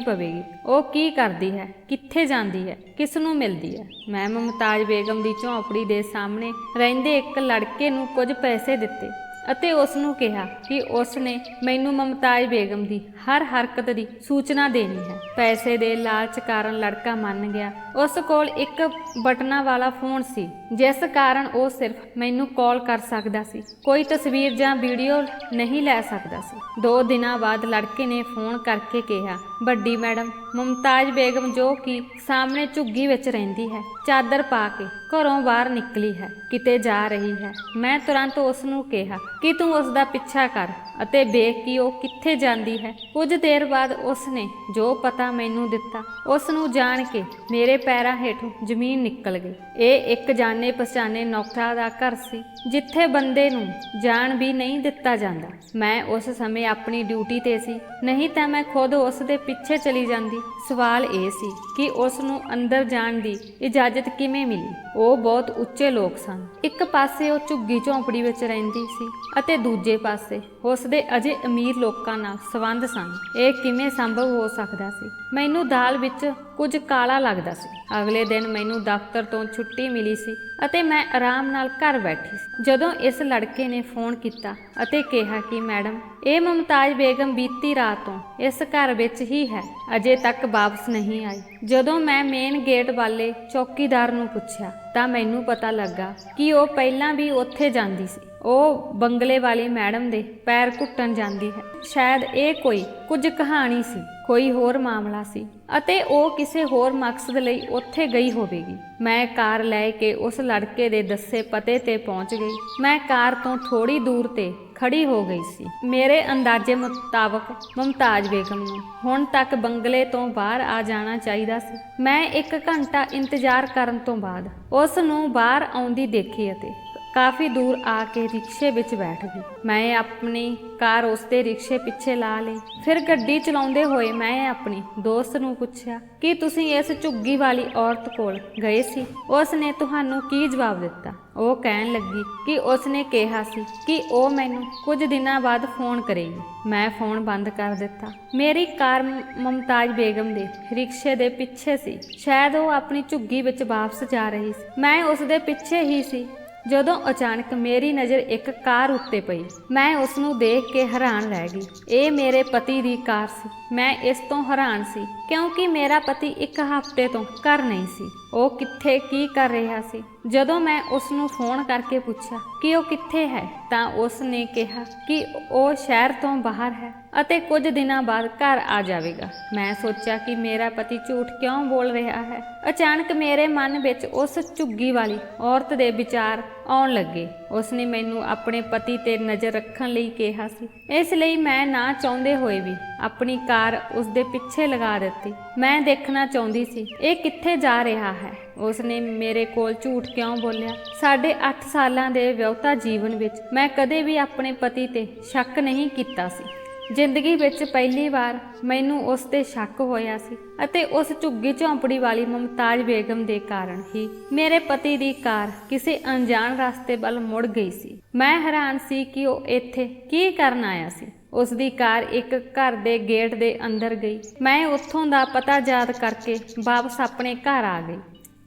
ਪਵੇਗੀ। ਉਹ ਕੀ ਕਰਦੀ ਹੈ, ਕਿੱਥੇ ਜਾਂਦੀ ਹੈ, ਕਿਸ ਨੂੰ ਮਿਲਦੀ ਹੈ। ਮੈਂ ਮੁਮਤਾਜ਼ ਬੇਗਮ ਦੀ ਝੌਂਪੜੀ ਦੇ ਸਾਹਮਣੇ ਰਹਿੰਦੇ ਇੱਕ ਲੜਕੇ ਨੂੰ ਕੁਝ ਪੈਸੇ ਦਿੱਤੇ ਅਤੇ ਉਸ ਨੂੰ ਕਿਹਾ ਕਿ ਉਸ ਨੇ ਮੈਨੂੰ ਮੁਮਤਾਜ਼ ਬੇਗਮ ਦੀ ਹਰ ਹਰਕਤ ਦੀ ਸੂਚਨਾ ਦੇਣੀ ਹੈ। ਪੈਸੇ ਦੇ ਲਾਲਚ ਕਾਰਨ ਲੜਕਾ ਮੰਨ ਗਿਆ। ਉਸ ਕੋਲ ਇੱਕ ਬਟਨਾਂ ਵਾਲਾ ਫੋਨ ਸੀ ਜਿਸ ਕਾਰਨ ਉਹ ਸਿਰਫ ਮੈਨੂੰ ਕਾਲ ਕਰ ਸਕਦਾ ਸੀ, ਕੋਈ ਤਸਵੀਰ ਜਾਂ ਵੀਡੀਓ ਨਹੀਂ ਲੈ ਸਕਦਾ ਸੀ। 2 ਦਿਨਾਂ ਬਾਅਦ ਲੜਕੇ ਨੇ ਫੋਨ ਕਰਕੇ ਕਿਹਾ, ਵੱਡੀ ਮੈਡਮ ਮੁਮਤਾਜ਼ ਬੇਗਮ ਜੋ ਕਿ ਸਾਹਮਣੇ ਝੁੱਗੀ ਵਿੱਚ ਰਹਿੰਦੀ ਹੈ, ਚਾਦਰ ਪਾ ਕੇ ਘਰੋਂ ਬਾਹਰ ਨਿਕਲੀ ਹੈ, ਕਿਤੇ ਜਾ ਰਹੀ ਹੈ। ਮੈਂ ਤੁਰੰਤ ਉਸ ਨੂੰ ਕਿਹਾ ਕਿ ਤੂੰ ਉਸ ਦਾ ਪਿੱਛਾ ਕਰ ਅਤੇ ਵੇਖ ਕਿ ਉਹ ਕਿੱਥੇ ਜਾਂਦੀ ਹੈ। ਕੁਝ ਦੇਰ ਬਾਅਦ ਉਸ ਨੇ ਜੋ ਪਤਾ ਮੈਨੂੰ ਦਿੱਤਾ, ਉਸ ਨੂੰ ਜਾਣ ਕੇ ਮੇਰੇ ਪੈਰਾਂ ਹੇਠੋਂ ਜ਼ਮੀਨ ਨਿਕਲ ਗਈ। ਇਹ ਇੱਕ ਜਾਣੇ ਪਛਾਣੇ ਨੌਕਰਾਂ ਦਾ ਘਰ ਸੀ ਜਿੱਥੇ ਬੰਦੇ ਨੂੰ ਜਾਣ ਵੀ ਨਹੀਂ ਦਿੱਤਾ ਜਾਂਦਾ। ਮੈਂ ਉਸ ਸਮੇਂ ਆਪਣੀ ਡਿਊਟੀ ਤੇ ਸੀ, ਨਹੀਂ ਤਾਂ ਮੈਂ ਖੁਦ ਉਸ ਦੇ ਪਿੱਛੇ ਚਲੀ ਜਾਂਦੀ। ਸਵਾਲ ਇਹ ਸੀ ਕਿ ਉਸ ਨੂੰ ਅੰਦਰ ਜਾਣ ਦੀ ਇਜਾਜ਼ਤ ਕਿਵੇਂ ਮਿਲੀ। ਉਹ ਬਹੁਤ ਉੱਚੇ ਲੋਕ ਸਨ। ਇੱਕ ਪਾਸੇ ਉਹ ਝੁੱਗੀ ਝੌਂਪੜੀ ਵਿੱਚ ਰਹਿੰਦੀ ਸੀ ਅਤੇ ਦੂਜੇ ਪਾਸੇ ਉਸ ਦੇ ਅਜੇ ਅਮੀਰ ਲੋਕਾਂ ਨਾਲ ਸੰਬੰਧ ਸਨ। ਇਹ ਕਿਵੇਂ ਸੰਭਵ ਹੋ ਸਕਦਾ ਸੀ? ਮੈਨੂੰ ਦਾਲ ਵਿੱਚ ਕੁਝ ਕਾਲਾ ਲੱਗਦਾ ਸੀ। ਅਗਲੇ ਦਿਨ ਮੈਨੂੰ ਦਫ਼ਤਰ ਤੋਂ ਛੁੱਟੀ ਮਿਲੀ ਸੀ ਅਤੇ ਮੈਂ ਆਰਾਮ ਨਾਲ ਘਰ ਬੈਠੀ ਸੀ ਜਦੋਂ ਇਸ ਲੜਕੇ ਨੇ ਫੋਨ ਕੀਤਾ ਅਤੇ ਕਿਹਾ ਕਿ ਮੈਡਮ, ਇਹ ਮੁਮਤਾਜ਼ ਬੇਗਮ ਬੀਤੀ ਰਾਤ ਤੋਂ ਇਸ ਘਰ ਵਿੱਚ ਹੀ ਹੈ, ਅਜੇ ਤੱਕ ਵਾਪਸ ਨਹੀਂ ਆਈ। ਜਦੋਂ ਮੈਂ ਮੇਨ ਗੇਟ ਵਾਲੇ ਚੌਕੀਦਾਰ ਨੂੰ ਪੁੱਛਿਆ ਤਾਂ ਮੈਨੂੰ ਪਤਾ ਲੱਗਾ ਕਿ ਉਹ ਪਹਿਲਾਂ ਵੀ ਉੱਥੇ ਜਾਂਦੀ ਸੀ। ਉਹ ਬੰਗਲੇ ਵਾਲੀ ਮੈਡਮ ਦੇ ਪੈਰ ਘੁੱਟਣ ਜਾਂਦੀ ਹੈ। ਸ਼ਾਇਦ ਇਹ ਕੋਈ ਕੁਝ ਕਹਾਣੀ ਸੀ, ਕੋਈ ਹੋਰ ਮਾਮਲਾ ਸੀ ਅਤੇ ਉਹ ਕਿਸੇ ਹੋਰ ਮਕਸਦ ਲਈ ਉੱਥੇ ਗਈ ਹੋਵੇਗੀ। ਮੈਂ ਕਾਰ ਲੈ ਕੇ ਉਸ ਲੜਕੇ ਦੇ ਦੱਸੇ ਪਤੇ ਤੇ ਪਹੁੰਚ ਗਈ। ਮੈਂ ਕਾਰ ਤੋਂ ਥੋੜੀ ਦੂਰ ਤੇ ਖੜੀ ਹੋ ਗਈ ਸੀ। ਮੇਰੇ ਅੰਦਾਜ਼ੇ ਮੁਤਾਬਕ ਮੁਮਤਾਜ਼ ਬੇਗਮ ਨੂੰ ਹੁਣ ਤੱਕ ਬੰਗਲੇ ਤੋਂ ਬਾਹਰ ਆ ਜਾਣਾ ਚਾਹੀਦਾ ਸੀ। ਮੈਂ 1 ਘੰਟਾ ਇੰਤਜ਼ਾਰ ਕਰਨ ਤੋਂ ਬਾਅਦ ਉਸ ਨੂੰ ਬਾਹਰ ਆਉਂਦੀ ਦੇਖੀ ਅਤੇ ਕਾਫੀ ਦੂਰ ਆ ਕੇ ਰਿਕਸ਼ੇ ਵਿੱਚ ਬੈਠ ਗਈ। ਮੈਂ ਆਪਣੀ ਕਾਰ ਉਸ ਦੇ ਰਿਕਸ਼ੇ ਪਿੱਛੇ ਲਾ ਲਈ। ਫਿਰ ਗੱਡੀ ਚਲਾਉਂਦੇ ਹੋਏ ਮੈਂ ਆਪਣੀ ਦੋਸਤ ਨੂੰ ਪੁੱਛਿਆ ਕਿ ਤੁਸੀਂ ਇਸ ਝੁੱਗੀ ਵਾਲੀ ਔਰਤ ਕੋਲ ਗਏ ਸੀ, ਉਸ ਨੇ ਤੁਹਾਨੂੰ ਕੀ ਜਵਾਬ ਦਿੱਤਾ? ਉਹ ਕਹਿਣ ਲੱਗੀ ਕਿ ਉਸਨੇ ਕਿਹਾ ਸੀ ਕਿ ਉਹ ਮੈਨੂੰ ਕੁਝ ਦਿਨਾਂ ਬਾਅਦ ਫੋਨ ਕਰੇਗੀ। ਮੈਂ ਫੋਨ ਬੰਦ ਕਰ ਦਿੱਤਾ। ਮੇਰੀ ਕਾਰ ਮੁਮਤਾਜ਼ ਬੇਗਮ ਦੇ ਰਿਕਸ਼ੇ ਦੇ ਪਿੱਛੇ ਸੀ। ਸ਼ਾਇਦ ਉਹ ਆਪਣੀ ਝੁੱਗੀ ਵਿੱਚ ਵਾਪਸ ਜਾ ਰਹੀ ਸੀ। ਮੈਂ ਉਸ ਦੇ ਪਿੱਛੇ ਹੀ ਸੀ ਜਦੋਂ ਅਚਾਨਕ ਮੇਰੀ ਨਜ਼ਰ ਇੱਕ ਕਾਰ ਉੱਤੇ ਪਈ। ਮੈਂ ਉਸ ਨੂੰ ਦੇਖ ਕੇ ਹੈਰਾਨ ਰਹਿ ਗਈ। ਇਹ ਮੇਰੇ ਪਤੀ ਦੀ ਕਾਰ ਸੀ। ਮੈਂ ਇਸ ਤੋਂ ਹੈਰਾਨ ਸੀ ਕਿਉਂਕਿ ਮੇਰਾ ਪਤੀ ਇੱਕ ਹਫ਼ਤੇ ਤੋਂ ਘਰ ਨਹੀਂ ਸੀ। ਉਹ ਕਿੱਥੇ ਕੀ ਕਰ ਰਿਹਾ ਸੀ? ਜਦੋਂ ਮੈਂ ਉਸ ਨੂੰ ਫੋਨ ਕਰਕੇ ਪੁੱਛਿਆ ਕਿ ਉਹ ਕਿੱਥੇ ਹੈ ਤਾਂ ਉਸ ਨੇ ਕਿਹਾ ਕਿ ਉਹ ਸ਼ਹਿਰ ਤੋਂ ਬਾਹਰ ਹੈ ਅਤੇ ਕੁਝ ਦਿਨਾਂ ਬਾਅਦ ਘਰ ਆ ਜਾਵੇਗਾ। ਮੈਂ ਸੋਚਿਆ ਕਿ ਮੇਰਾ ਪਤੀ ਝੂਠ ਕਿਉਂ ਬੋਲ ਰਿਹਾ ਹੈ। ਅਚਾਨਕ ਮੇਰੇ ਮਨ ਵਿੱਚ ਉਸ ਝੁੱਗੀ ਵਾਲੀ ਔਰਤ ਦੇ ਵਿਚਾਰ ਆਉਣ ਲੱਗੇ। ਉਸਨੇ ਮੈਨੂੰ ਆਪਣੇ ਪਤੀ ਤੇ ਨਜ਼ਰ ਰੱਖਣ ਲਈ ਕਿਹਾ ਸੀ, ਇਸ ਲਈ ਮੈਂ ਨਾ ਚਾਹੁੰਦੇ ਹੋਏ ਵੀ ਆਪਣੀ ਕਾਰ ਉਸ ਦੇ ਪਿੱਛੇ ਲਗਾ ਦਿੱਤੀ। ਮੈਂ ਦੇਖਣਾ ਚਾਹੁੰਦੀ ਸੀ ਇਹ ਕਿੱਥੇ ਜਾ ਰਿਹਾ ਹੈ। ਉਸਨੇ ਮੇਰੇ ਕੋਲ ਝੂਠ ਕਿਉਂ ਬੋਲਿਆ? ਸਾਡੇ 8 ਸਾਲਾਂ ਦੇ ਵਿਆਹੁਤਾ ਜੀਵਨ ਵਿੱਚ ਮੈਂ ਕਦੇ ਵੀ ਆਪਣੇ ਪਤੀ ਤੇ ਸ਼ੱਕ ਨਹੀਂ ਕੀਤਾ ਸੀ। ਜ਼ਿੰਦਗੀ ਵਿੱਚ ਪਹਿਲੀ ਵਾਰ ਮੈਨੂੰ ਉਸ ਤੇ ਸ਼ੱਕ ਹੋਇਆ ਸੀ ਅਤੇ ਉਸ ਝੁੱਗੀ ਝੌਂਪੜੀ ਵਾਲੀ ਮੁਮਤਾਜ਼ ਬੇਗਮ ਦੇ ਕਾਰਨ ਹੀ ਮੇਰੇ ਪਤੀ ਦੀ ਕਾਰ ਕਿਸੇ ਅਣਜਾਣ ਰਸਤੇ ਵੱਲ ਮੁੜ ਗਈ ਸੀ। ਮੈਂ ਹੈਰਾਨ ਸੀ ਕਿ ਉਹ ਇੱਥੇ ਕੀ ਕਰਨ ਆਇਆ ਸੀ। ਉਸ ਦੀ ਕਾਰ ਇੱਕ ਘਰ ਦੇ ਗੇਟ ਦੇ ਅੰਦਰ ਗਈ। ਮੈਂ ਉੱਥੋਂ ਦਾ ਪਤਾ ਯਾਦ ਕਰਕੇ ਵਾਪਸ ਆਪਣੇ ਘਰ ਆ ਗਈ।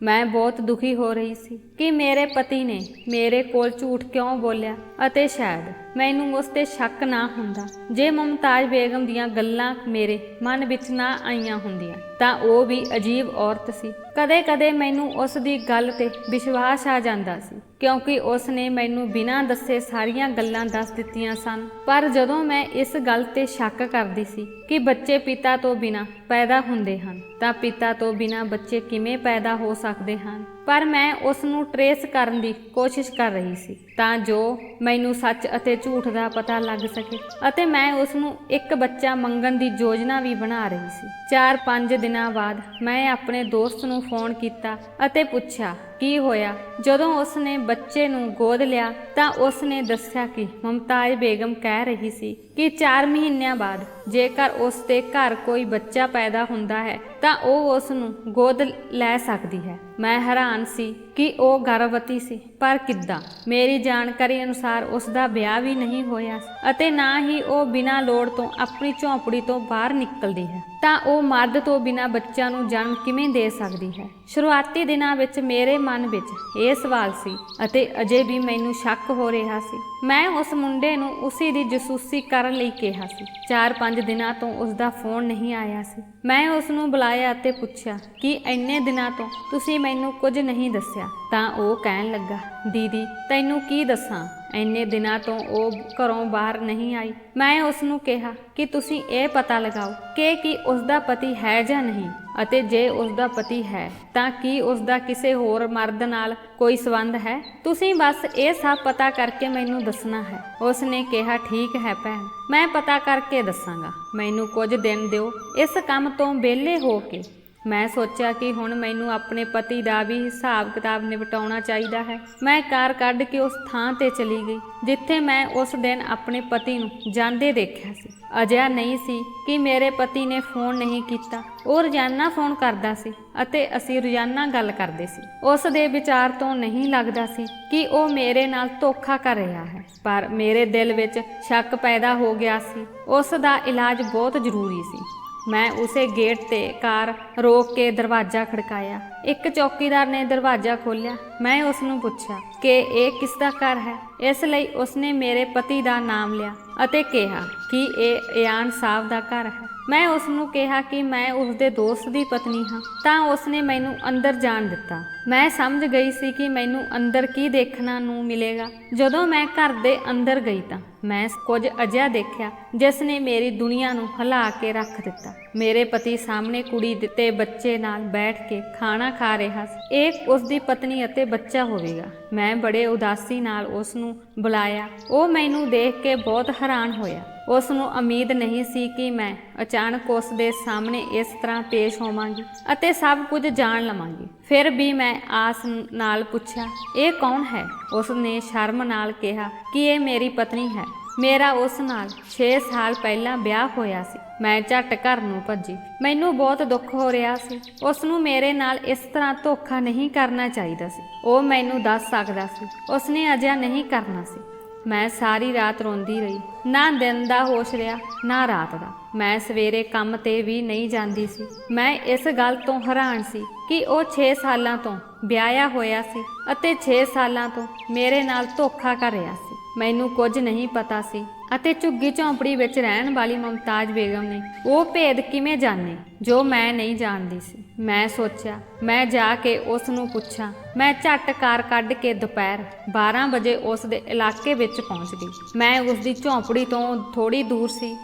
ਮੈਂ ਬਹੁਤ ਦੁਖੀ ਹੋ ਰਹੀ ਸੀ ਕਿ ਮੇਰੇ ਪਤੀ ਨੇ ਮੇਰੇ ਕੋਲ ਝੂਠ ਕਿਉਂ ਬੋਲਿਆ ਅਤੇ ਸ਼ਾਇਦ ਮੈਨੂੰ ਉਸ ਤੇ ਸ਼ੱਕ ਨਾ ਹੁੰਦਾ ਜੇ ਮੁਮਤਾਜ਼ ਬੇਗਮ ਦੀਆਂ ਗੱਲਾਂ ਮੇਰੇ ਮਨ ਵਿੱਚ ਨਾ ਆਈਆਂ ਹੁੰਦੀਆਂ ਤਾਂ ਉਹ ਵੀ ਅਜੀਬ ਔਰਤ ਸੀ। ਕਦੇ-ਕਦੇ ਮੈਨੂੰ ਉਸ ਦੀ ਗੱਲ ਤੇ ਵਿਸ਼ਵਾਸ ਆ ਜਾਂਦਾ ਸੀ ਕਿਉਂਕਿ ਉਸ ਨੇ ਮੈਨੂੰ ਬਿਨਾਂ ਦੱਸੇ ਸਾਰੀਆਂ ਗੱਲਾਂ ਦੱਸ ਦਿੱਤੀਆਂ ਸਨ। ਪਰ ਜਦੋਂ ਮੈਂ ਇਸ ਗੱਲ ਤੇ ਸ਼ੱਕ ਕਰਦੀ ਸੀ ਕਿ ਬੱਚੇ ਪਿਤਾ ਤੋਂ ਬਿਨਾਂ ਪੈਦਾ ਹੁੰਦੇ ਹਨ ਤਾਂ ਪਿਤਾ ਤੋਂ ਬਿਨਾਂ ਬੱਚੇ ਕਿਵੇਂ ਪੈਦਾ ਹੋ ਸਕਦੇ ਹਨ, ਪਰ ਮੈਂ ਉਸ ਨੂੰ ਟਰੇਸ ਕਰਨ ਦੀ ਕੋਸ਼ਿਸ਼ ਕਰ ਰਹੀ ਸੀ ਤਾਂ ਜੋ ਮੈਨੂੰ ਸੱਚ ਅਤੇ ਝੂਠ ਦਾ ਪਤਾ ਲੱਗ ਸਕੇ ਅਤੇ ਮੈਂ ਉਸ ਨੂੰ ਇੱਕ ਬੱਚਾ ਮੰਗਣ ਦੀ ਯੋਜਨਾ ਵੀ ਬਣਾ ਰਹੀ ਸੀ। 4-5 ਦਿਨਾਂ ਬਾਅਦ ਮੈਂ ਆਪਣੇ ਦੋਸਤ ਨੂੰ ਫੋਨ ਕੀਤਾ ਅਤੇ ਪੁੱਛਿਆ ਕੀ ਹੋਇਆ। ਜਦੋਂ ਉਸ ਨੇ ਬੱਚੇ ਨੂੰ ਗੋਦ ਲਿਆ ਤਾਂ ਉਸ ਨੇ ਦੱਸਿਆ ਕਿ ਮੁਮਤਾਜ਼ ਬੇਗਮ ਕਹਿ ਰਹੀ ਸੀ ਕਿ 4 ਮਹੀਨਿਆਂ ਬਾਅਦ ਜੇਕਰ ਉਸ ਦੇ ਘਰ ਕੋਈ ਬੱਚਾ ਪੈਦਾ ਹੁੰਦਾ ਹੈ ਤਾਂ ਉਹ ਉਸ ਨੂੰ ਗੋਦ ਲੈ ਸਕਦੀ ਹੈ। ਮੈਂ ਹੈਰਾਨ ਸੀ ਕਿ ਉਹ ਗਰਭਵਤੀ ਸੀ, ਪਰ ਕਿੱਦਾਂ? ਮੇਰੀ ਜਾਣਕਾਰੀ ਅਨੁਸਾਰ ਉਸ ਦਾ ਵਿਆਹ ਵੀ ਨਹੀਂ ਹੋਇਆ ਅਤੇ ਨਾ ਹੀ ਉਹ ਬਿਨਾਂ ਲੋੜ ਤੋਂ ਆਪਣੀ ਝੌਂਪੜੀ ਤੋਂ ਬਾਹਰ ਨਿਕਲਦੀ ਹੈ ਤਾਂ ਉਹ ਮਰਦ ਤੋਂ ਬਿਨਾਂ ਬੱਚਿਆਂ ਨੂੰ ਜਨਮ ਕਿਵੇਂ ਦੇ ਸਕਦੀ ਹੈ। ਸ਼ੁਰੂਆਤੀ ਦਿਨਾਂ ਵਿੱਚ ਮੇਰੇ ਮਨ ਵਿੱਚ ਇਹ ਸਵਾਲ ਸੀ ਅਤੇ ਅਜੇ ਵੀ ਮੈਨੂੰ ਸ਼ੱਕ ਹੋ ਰਿਹਾ ਸੀ। ਮੈਂ ਉਸ ਮੁੰਡੇ ਨੂੰ ਉਸੇ ਦੀ ਜਸੂਸੀ ਕਰਨ ਲਈ ਕਿਹਾ ਸੀ। 4-5 ਦਿਨਾਂ ਤੋਂ ਉਸ ਦਾ ਫੋਨ ਨਹੀਂ ਆਇਆ ਸੀ। ਮੈਂ ਉਸ ਨੂੰ ਬੁਲਾਇਆ ਅਤੇ ਪੁੱਛਿਆ ਕਿ ਇੰਨੇ ਦਿਨਾਂ ਤੋਂ ਤੁਸੀਂ ਮੈਨੂੰ ਕੁਝ ਨਹੀਂ ਦੱਸਿਆ ਤਾਂ ਉਹ ਕਹਿਣ ਲੱਗਾ, ਦੀਦੀ ਤੈਨੂੰ ਕੀ ਦੱਸਾਂ, ਇੰਨੇ ਦਿਨਾਂ ਤੋਂ ਉਹ ਘਰੋਂ ਬਾਹਰ ਨਹੀਂ ਆਈ। ਮੈਂ ਉਸ ਨੂੰ ਕਿਹਾ ਕਿ ਤੁਸੀਂ ਇਹ ਪਤਾ ਲਗਾਓ ਕਿ ਉਸ ਦਾ ਪਤੀ ਹੈ ਜਾਂ ਨਹੀਂ ਅਤੇ ਜੇ ਉਸ ਦਾ ਪਤੀ ਹੈ ਤਾਂ ਕੀ ਉਸ ਦਾ ਕਿਸੇ ਹੋਰ ਮਰਦ ਨਾਲ ਕੋਈ ਸੰਬੰਧ ਹੈ। ਤੁਸੀਂ ਬਸ ਇਹ ਸਭ ਪਤਾ ਕਰਕੇ ਮੈਨੂੰ ਦੱਸਣਾ ਹੈ। ਉਸ ਨੇ ਕਿਹਾ ਠੀਕ ਹੈ ਭੈਣ, ਮੈਂ ਪਤਾ ਕਰਕੇ ਦੱਸਾਂਗਾ, ਮੈਨੂੰ ਕੁਝ ਦਿਨ ਦਿਓ ਇਸ ਕੰਮ ਤੋਂ ਵਿਹਲੇ ਹੋ ਕੇ। ਮੈਂ ਸੋਚਿਆ ਕਿ ਹੁਣ ਮੈਨੂੰ ਆਪਣੇ ਪਤੀ ਦਾ ਵੀ ਹਿਸਾਬ ਕਿਤਾਬ ਨਿਪਟਾਉਣਾ ਚਾਹੀਦਾ ਹੈ। ਮੈਂ ਕਾਰ ਕੱਢ ਕੇ ਉਸ ਥਾਂ ਤੇ ਚਲੀ ਗਈ ਜਿੱਥੇ ਮੈਂ ਉਸ ਦਿਨ ਆਪਣੇ ਪਤੀ ਨੂੰ ਜਾਂਦੇ ਦੇਖਿਆ ਸੀ। ਅਜਿਹਾ ਨਹੀਂ ਸੀ ਕਿ ਮੇਰੇ ਪਤੀ ਨੇ ਫੋਨ ਨਹੀਂ ਕੀਤਾ, ਉਹ ਰੋਜ਼ਾਨਾ ਫੋਨ ਕਰਦਾ ਸੀ ਅਤੇ ਅਸੀਂ ਰੋਜ਼ਾਨਾ ਗੱਲ ਕਰਦੇ ਸੀ। ਉਸ ਦੇ ਵਿਚਾਰ ਤੋਂ ਨਹੀਂ ਲੱਗਦਾ ਸੀ ਕਿ ਉਹ ਮੇਰੇ ਨਾਲ ਧੋਖਾ ਕਰ ਰਿਹਾ ਹੈ, ਪਰ ਮੇਰੇ ਦਿਲ ਵਿੱਚ ਸ਼ੱਕ ਪੈਦਾ ਹੋ ਗਿਆ ਸੀ। ਉਸ ਦਾ ਇਲਾਜ ਬਹੁਤ ਜ਼ਰੂਰੀ ਸੀ। ਮੈਂ ਉਸੇ ਗੇਟ ਤੇ ਕਾਰ ਰੋਕ ਕੇ ਦਰਵਾਜ਼ਾ ਖੜਕਾਇਆ। ਇੱਕ ਚੌਕੀਦਾਰ ਨੇ ਦਰਵਾਜ਼ਾ ਖੋਲ੍ਹਿਆ। ਮੈਂ ਉਸ ਨੂੰ ਪੁੱਛਿਆ ਕਿ ਇਹ ਕਿਸ ਦਾ ਘਰ ਹੈ। ਇਸ ਲਈ ਉਸਨੇ ਮੇਰੇ ਪਤੀ ਦਾ ਨਾਮ ਲਿਆ ਅਤੇ ਕਿਹਾ ਕਿ ਇਹ ਇਆਨ ਸਾਹਿਬ ਦਾ ਘਰ ਹੈ। ਮੈਂ ਉਸ ਨੂੰ ਕਿਹਾ ਕਿ ਮੈਂ ਉਸਦੇ ਦੋਸਤ ਦੀ ਪਤਨੀ ਹਾਂ ਤਾਂ ਉਸਨੇ ਮੈਨੂੰ ਅੰਦਰ ਜਾਣ ਦਿੱਤਾ। ਮੈਂ ਸਮਝ ਗਈ ਸੀ ਕਿ ਮੈਨੂੰ ਅੰਦਰ ਕੀ ਦੇਖਣ ਨੂੰ ਮਿਲੇਗਾ। ਜਦੋਂ ਮੈਂ ਘਰ ਦੇ ਅੰਦਰ ਗਈ ਤਾਂ ਮੈਂ ਕੁਝ ਅਜਿਹਾ ਦੇਖਿਆ ਜਿਸ ਨੇ ਮੇਰੀ ਦੁਨੀਆ ਨੂੰ ਹਿਲਾ ਕੇ ਰੱਖ ਦਿੱਤਾ। ਮੇਰੇ ਪਤੀ ਸਾਹਮਣੇ ਕੁੜੀ ਤੇ ਬੱਚੇ ਨਾਲ ਬੈਠ ਕੇ ਖਾਣਾ ਖਾ ਰਿਹਾ ਸੀ। ਇਹ ਉਸ ਦੀ ਪਤਨੀ ਅਤੇ ਬੱਚਾ ਹੋਵੇਗਾ। ਮੈਂ ਬੜੇ ਉਦਾਸੀ ਨਾਲ ਉਸ ਨੂੰ ਬੁਲਾਇਆ। ਉਹ ਮੈਨੂੰ ਦੇਖ ਕੇ ਬਹੁਤ ਹੈਰਾਨ ਹੋਇਆ। ਉਸ ਨੂੰ ਉਮੀਦ ਨਹੀਂ ਸੀ ਕਿ ਮੈਂ ਅਚਾਨਕ ਉਸ ਦੇ ਸਾਹਮਣੇ ਇਸ ਤਰ੍ਹਾਂ ਪੇਸ਼ ਹੋਵਾਂਗੀ ਅਤੇ ਸਭ ਕੁਝ ਜਾਣ ਲਵਾਂਗੀ। ਫਿਰ ਵੀ ਮੈਂ ਆਸ ਨਾਲ ਪੁੱਛਿਆ, ਇਹ ਕੌਣ ਹੈ? ਉਸ ਨੇ ਸ਼ਰਮ ਨਾਲ ਕਿਹਾ ਕਿ ਇਹ ਮੇਰੀ ਪਤਨੀ ਹੈ। ਮੇਰਾ ਉਸ ਨਾਲ 6 ਸਾਲ ਪਹਿਲਾਂ ਵਿਆਹ ਹੋਇਆ ਸੀ। ਮੈਂ ਝੱਟ ਘਰ ਨੂੰ ਭੱਜੀ। ਮੈਨੂੰ ਬਹੁਤ ਦੁੱਖ ਹੋ ਰਿਹਾ ਸੀ। ਉਸ ਨੂੰ ਮੇਰੇ ਨਾਲ ਇਸ ਤਰ੍ਹਾਂ ਧੋਖਾ ਨਹੀਂ ਕਰਨਾ ਚਾਹੀਦਾ ਸੀ। ਉਹ ਮੈਨੂੰ ਦੱਸ ਸਕਦਾ ਸੀ। ਉਸਨੇ ਅਜਿਹਾ ਨਹੀਂ ਕਰਨਾ ਸੀ। ਮੈਂ ਸਾਰੀ ਰਾਤ ਰੋਂਦੀ ਰਹੀ। ਨਾ ਦਿਨ ਦਾ ਹੋਸ਼ ਰਿਹਾ ਨਾ ਰਾਤ ਦਾ। ਮੈਂ ਸਵੇਰੇ ਕੰਮ ਤੇ ਵੀ ਨਹੀਂ ਜਾਂਦੀ ਸੀ। ਮੈਂ ਇਸ ਗੱਲ ਤੋਂ ਹੈਰਾਨ ਸੀ ਕਿ ਉਹ 6 ਸਾਲਾਂ ਤੋਂ ਵਿਆਹਿਆ ਹੋਇਆ ਸੀ ਅਤੇ 6 ਸਾਲਾਂ ਤੋਂ ਮੇਰੇ ਨਾਲ ਧੋਖਾ ਕਰ ਰਿਹਾ ਸੀ। ਮੈਨੂੰ ਕੁਝ ਨਹੀਂ ਪਤਾ ਸੀ ਅਤੇ ਝੁੱਗੀ ਝੌਂਪੜੀ ਵਿੱਚ ਰਹਿਣ ਵਾਲੀ ਮੁਮਤਾਜ਼ ਬੇਗਮ ਨੇ ਉਹ ਭੇਦ ਕਿਵੇਂ ਜਾਣੇ ਜੋ ਮੈਂ ਨਹੀਂ ਜਾਣਦੀ ਸੀ। ਮੈਂ ਸੋਚਿਆ ਮੈਂ ਜਾ ਕੇ ਉਸ ਨੂੰ ਪੁੱਛਾਂ। ਮੈਂ ਝੱਟ ਕਾਰ ਕੱਢ ਕੇ ਦੁਪਹਿਰ 12 ਵਜੇ ਉਸ ਦੇ ਇਲਾਕੇ ਵਿੱਚ ਪਹੁੰਚ ਗਈ। ਮੈਂ ਉਸ ਦੀ ਝੌਂਪੜੀ ਤੋਂ ਥੋੜੀ ਦੂਰ ਸੀ।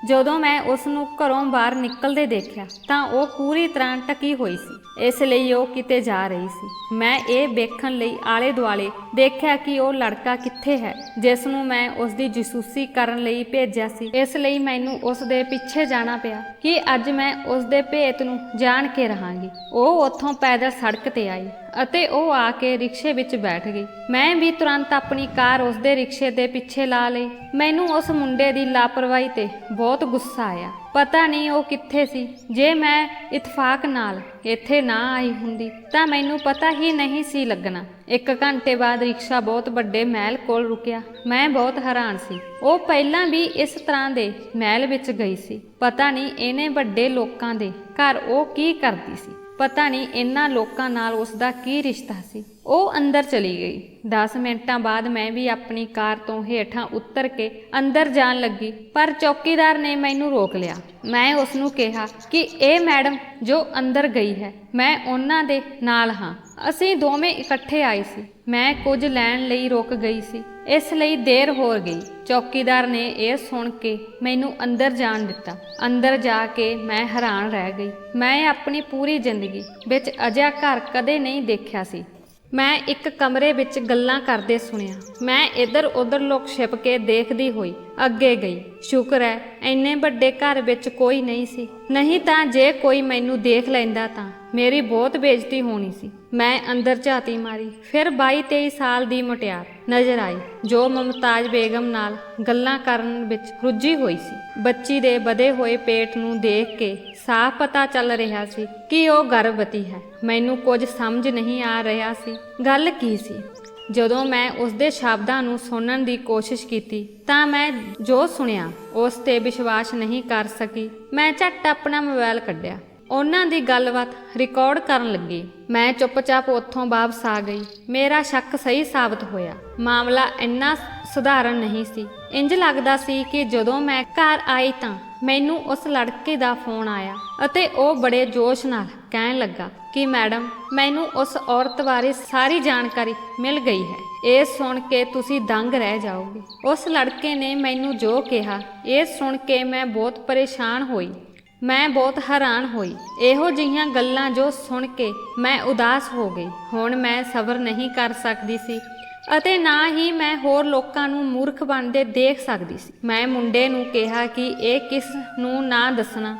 ਜਦੋਂ ਮੈਂ ਉਸ ਨੂੰ ਘਰੋਂ ਬਾਹਰ ਨਿਕਲਦੇ ਦੇਖਿਆ ਤਾਂ ਉਹ ਪੂਰੀ ਤਰ੍ਹਾਂ ਢਕੀ ਹੋਈ ਸੀ, ਇਸ ਲਈ ਉਹ ਕਿਤੇ ਜਾ ਰਹੀ ਸੀ। ਮੈਂ ਇਹ ਵੇਖਣ ਲਈ ਆਲੇ ਦੁਆਲੇ ਦੇਖਿਆ ਕਿ ਉਹ ਲੜਕਾ ਕਿੱਥੇ ਹੈ ਜਿਸ ਨੂੰ ਮੈਂ ਉਸ ਦੀ ਜਸੂਸੀ ਕਰਨ ਲਈ ਭੇਜਿਆ ਸੀ। ਇਸ ਲਈ ਮੈਨੂੰ ਉਸ ਦੇ ਪਿੱਛੇ ਜਾਣਾ ਪਿਆ ਕਿ ਅੱਜ ਮੈਂ ਉਸ ਦੇ ਭੇਤ ਨੂੰ ਜਾਣ ਕੇ ਰਹਾਂਗੀ। ਉਹ ਉੱਥੋਂ ਪੈਦਲ ਸੜਕ ਤੇ ਆਈ ਅਤੇ ਉਹ ਆ ਕੇ ਰਿਕਸ਼ੇ ਵਿੱਚ ਬੈਠ ਗਈ। ਮੈਂ ਵੀ ਤੁਰੰਤ ਆਪਣੀ ਕਾਰ ਉਸ ਦੇ ਰਿਕਸ਼ੇ ਦੇ ਪਿੱਛੇ ਲਾ ਲਈ। ਮੈਨੂੰ ਉਸ ਮੁੰਡੇ ਦੀ ਲਾਪਰਵਾਹੀ ਤੇ ਬਹੁਤ ਗੁੱਸਾ ਆਇਆ। ਪਤਾ ਨਹੀਂ ਉਹ ਕਿੱਥੇ ਸੀ। ਜੇ ਮੈਂ ਇਤਫਾਕ ਨਾਲ ਇੱਥੇ ਨਾ ਆਈ ਹੁੰਦੀ ਤਾਂ ਮੈਨੂੰ ਪਤਾ ਹੀ ਨਹੀਂ ਸੀ ਲੱਗਣਾ। 1 ਘੰਟੇ ਬਾਅਦ ਰਿਕਸ਼ਾ ਬਹੁਤ ਵੱਡੇ ਮਹਿਲ ਕੋਲ ਰੁਕਿਆ। ਮੈਂ ਬਹੁਤ ਹੈਰਾਨ ਸੀ। ਉਹ ਪਹਿਲਾਂ ਵੀ ਇਸ ਤਰ੍ਹਾਂ ਦੇ ਮਹਿਲ ਵਿੱਚ ਗਈ ਸੀ। ਪਤਾ ਨਹੀਂ ਇਹਨੇ ਵੱਡੇ ਲੋਕਾਂ ਦੇ ਘਰ ਉਹ ਕੀ ਕਰਦੀ ਸੀ। ਪਤਾ ਨਹੀਂ ਇਹਨਾਂ ਲੋਕਾਂ ਨਾਲ ਉਸ ਦਾ ਕੀ ਰਿਸ਼ਤਾ ਸੀ। ਉਹ ਅੰਦਰ ਚਲੀ ਗਈ। 10 ਮਿੰਟਾਂ ਬਾਅਦ ਮੈਂ ਵੀ ਆਪਣੀ ਕਾਰ ਤੋਂ ਹੇਠਾਂ ਉਤਰ ਕੇ ਅੰਦਰ ਜਾਣ ਲੱਗੀ, ਪਰ ਚੌਕੀਦਾਰ ਨੇ ਮੈਨੂੰ ਰੋਕ ਲਿਆ। ਮੈਂ ਉਸ ਨੂੰ ਕਿਹਾ ਕਿ ਇਹ ਮੈਡਮ ਜੋ ਅੰਦਰ ਗਈ ਹੈ, ਮੈਂ ਉਹਨਾਂ ਦੇ ਨਾਲ ਹਾਂ। ਅਸੀਂ ਦੋਵੇਂ ਇਕੱਠੇ ਆਏ ਸੀ। ਮੈਂ ਕੁਝ ਲੈਣ ਲਈ ਰੁਕ ਗਈ ਸੀ, ਇਸ ਲਈ ਦੇਰ ਹੋ ਗਈ। ਚੌਕੀਦਾਰ ਨੇ ਇਹ ਸੁਣ ਕੇ ਮੈਨੂੰ ਅੰਦਰ ਜਾਣ ਦਿੱਤਾ। ਅੰਦਰ ਜਾ ਕੇ ਮੈਂ ਹੈਰਾਨ ਰਹਿ ਗਈ। ਮੈਂ ਆਪਣੀ ਪੂਰੀ ਜ਼ਿੰਦਗੀ ਵਿੱਚ ਅਜਿਹਾ ਘਰ ਕਦੇ ਨਹੀਂ ਦੇਖਿਆ ਸੀ। ਮੈਂ ਇੱਕ ਕਮਰੇ ਵਿੱਚ ਗੱਲਾਂ ਕਰਦੇ ਸੁਣਿਆ। ਮੈਂ ਇੱਧਰ ਉੱਧਰ ਲੁਕ ਛਿਪ ਕੇ ਦੇਖਦੀ ਹੋਈ ਅੱਗੇ ਗਈ। ਸ਼ੁਕਰ ਹੈ ਇੰਨੇ ਵੱਡੇ ਘਰ ਵਿੱਚ ਕੋਈ ਨਹੀਂ ਸੀ, ਨਹੀਂ ਤਾਂ ਜੇ ਕੋਈ ਮੈਨੂੰ ਦੇਖ ਲੈਂਦਾ ਤਾਂ ਮੇਰੀ ਬਹੁਤ ਬੇਇੱਜ਼ਤੀ ਹੋਣੀ ਸੀ। ਮੈਂ ਅੰਦਰ ਝਾਤੀ ਮਾਰੀ। ਫਿਰ 22-23 ਸਾਲ ਦੀ ਮੁਟਿਆਰ ਨਜ਼ਰ ਆਈ ਜੋ ਮੁਮਤਾਜ਼ ਬੇਗਮ ਨਾਲ ਗੱਲਾਂ ਕਰਨ ਵਿੱਚ ਰੁੱਝੀ ਹੋਈ ਸੀ। ਬੱਚੀ ਦੇ ਵਧੇ ਹੋਏ ਪੇਟ ਨੂੰ ਦੇਖ ਕੇ ਸਾਫ਼ ਪਤਾ ਚੱਲ ਰਿਹਾ ਸੀ ਕਿ ਉਹ ਗਰਭਵਤੀ ਹੈ। ਮੈਨੂੰ ਕੁਝ ਸਮਝ ਨਹੀਂ ਆ ਰਿਹਾ ਸੀ ਗੱਲ ਕੀ ਸੀ। ਜਦੋਂ ਮੈਂ ਉਸ ਦੇ ਸ਼ਬਦਾਂ ਨੂੰ ਸੁਣਨ ਦੀ ਕੋਸ਼ਿਸ਼ ਕੀਤੀ ਤਾਂ ਮੈਂ ਜੋ ਸੁਣਿਆ ਉਸ ਤੇ ਵਿਸ਼ਵਾਸ ਨਹੀਂ ਕਰ ਸਕੀ। ਮੈਂ ਝੱਟ ਆਪਣਾ ਮੋਬਾਈਲ ਕੱਢਿਆ, ਉਹਨਾਂ ਦੀ ਗੱਲਬਾਤ ਰਿਕਾਰਡ ਕਰਨ ਲੱਗੀ। ਮੈਂ ਚੁੱਪਚਾਪ ਉੱਥੋਂ ਵਾਪਸ ਆ ਗਈ। ਮੇਰਾ ਸ਼ੱਕ ਸਹੀ ਸਾਬਤ ਹੋਇਆ। ਮਾਮਲਾ ਇੰਨਾ ਸਧਾਰਨ ਨਹੀਂ ਸੀ। ਇੰਜ ਲੱਗਦਾ ਸੀ ਕਿ ਜਦੋਂ ਮੈਂ ਘਰ ਆਈ ਤਾਂ ਮੈਨੂੰ ਉਸ ਲੜਕੇ ਦਾ ਫੋਨ ਆਇਆ ਅਤੇ ਉਹ ਬੜੇ ਜੋਸ਼ ਨਾਲ ਕਹਿਣ ਲੱਗਾ ਕਿ ਮੈਡਮ, ਮੈਨੂੰ ਉਸ ਔਰਤ ਬਾਰੇ ਸਾਰੀ ਜਾਣਕਾਰੀ ਮਿਲ ਗਈ ਹੈ। ਇਹ ਸੁਣ ਕੇ ਤੁਸੀਂ ਦੰਗ ਰਹਿ ਜਾਓਗੇ। ਉਸ ਲੜਕੇ ਨੇ ਮੈਨੂੰ ਜੋ ਕਿਹਾ, ਇਹ ਸੁਣ ਕੇ ਮੈਂ ਬਹੁਤ ਪਰੇਸ਼ਾਨ ਹੋਈ। ਮੈਂ ਬਹੁਤ ਹੈਰਾਨ ਹੋਈ। ਇਹੋ ਜਿਹੀਆਂ ਗੱਲਾਂ ਜੋ ਸੁਣ ਕੇ ਮੈਂ ਉਦਾਸ ਹੋ ਗਈ। ਹੁਣ ਮੈਂ ਸਬਰ ਨਹੀਂ ਕਰ ਸਕਦੀ ਸੀ ਅਤੇ ਨਾ ਹੀ ਮੈਂ ਹੋਰ ਲੋਕਾਂ ਨੂੰ ਮੂਰਖ ਬਣਦੇ ਦੇਖ ਸਕਦੀ ਸੀ। ਮੈਂ ਮੁੰਡੇ ਨੂੰ ਕਿਹਾ ਕਿ ਇਹ ਕਿਸ ਨੂੰ ਨਾ ਦੱਸਣਾ।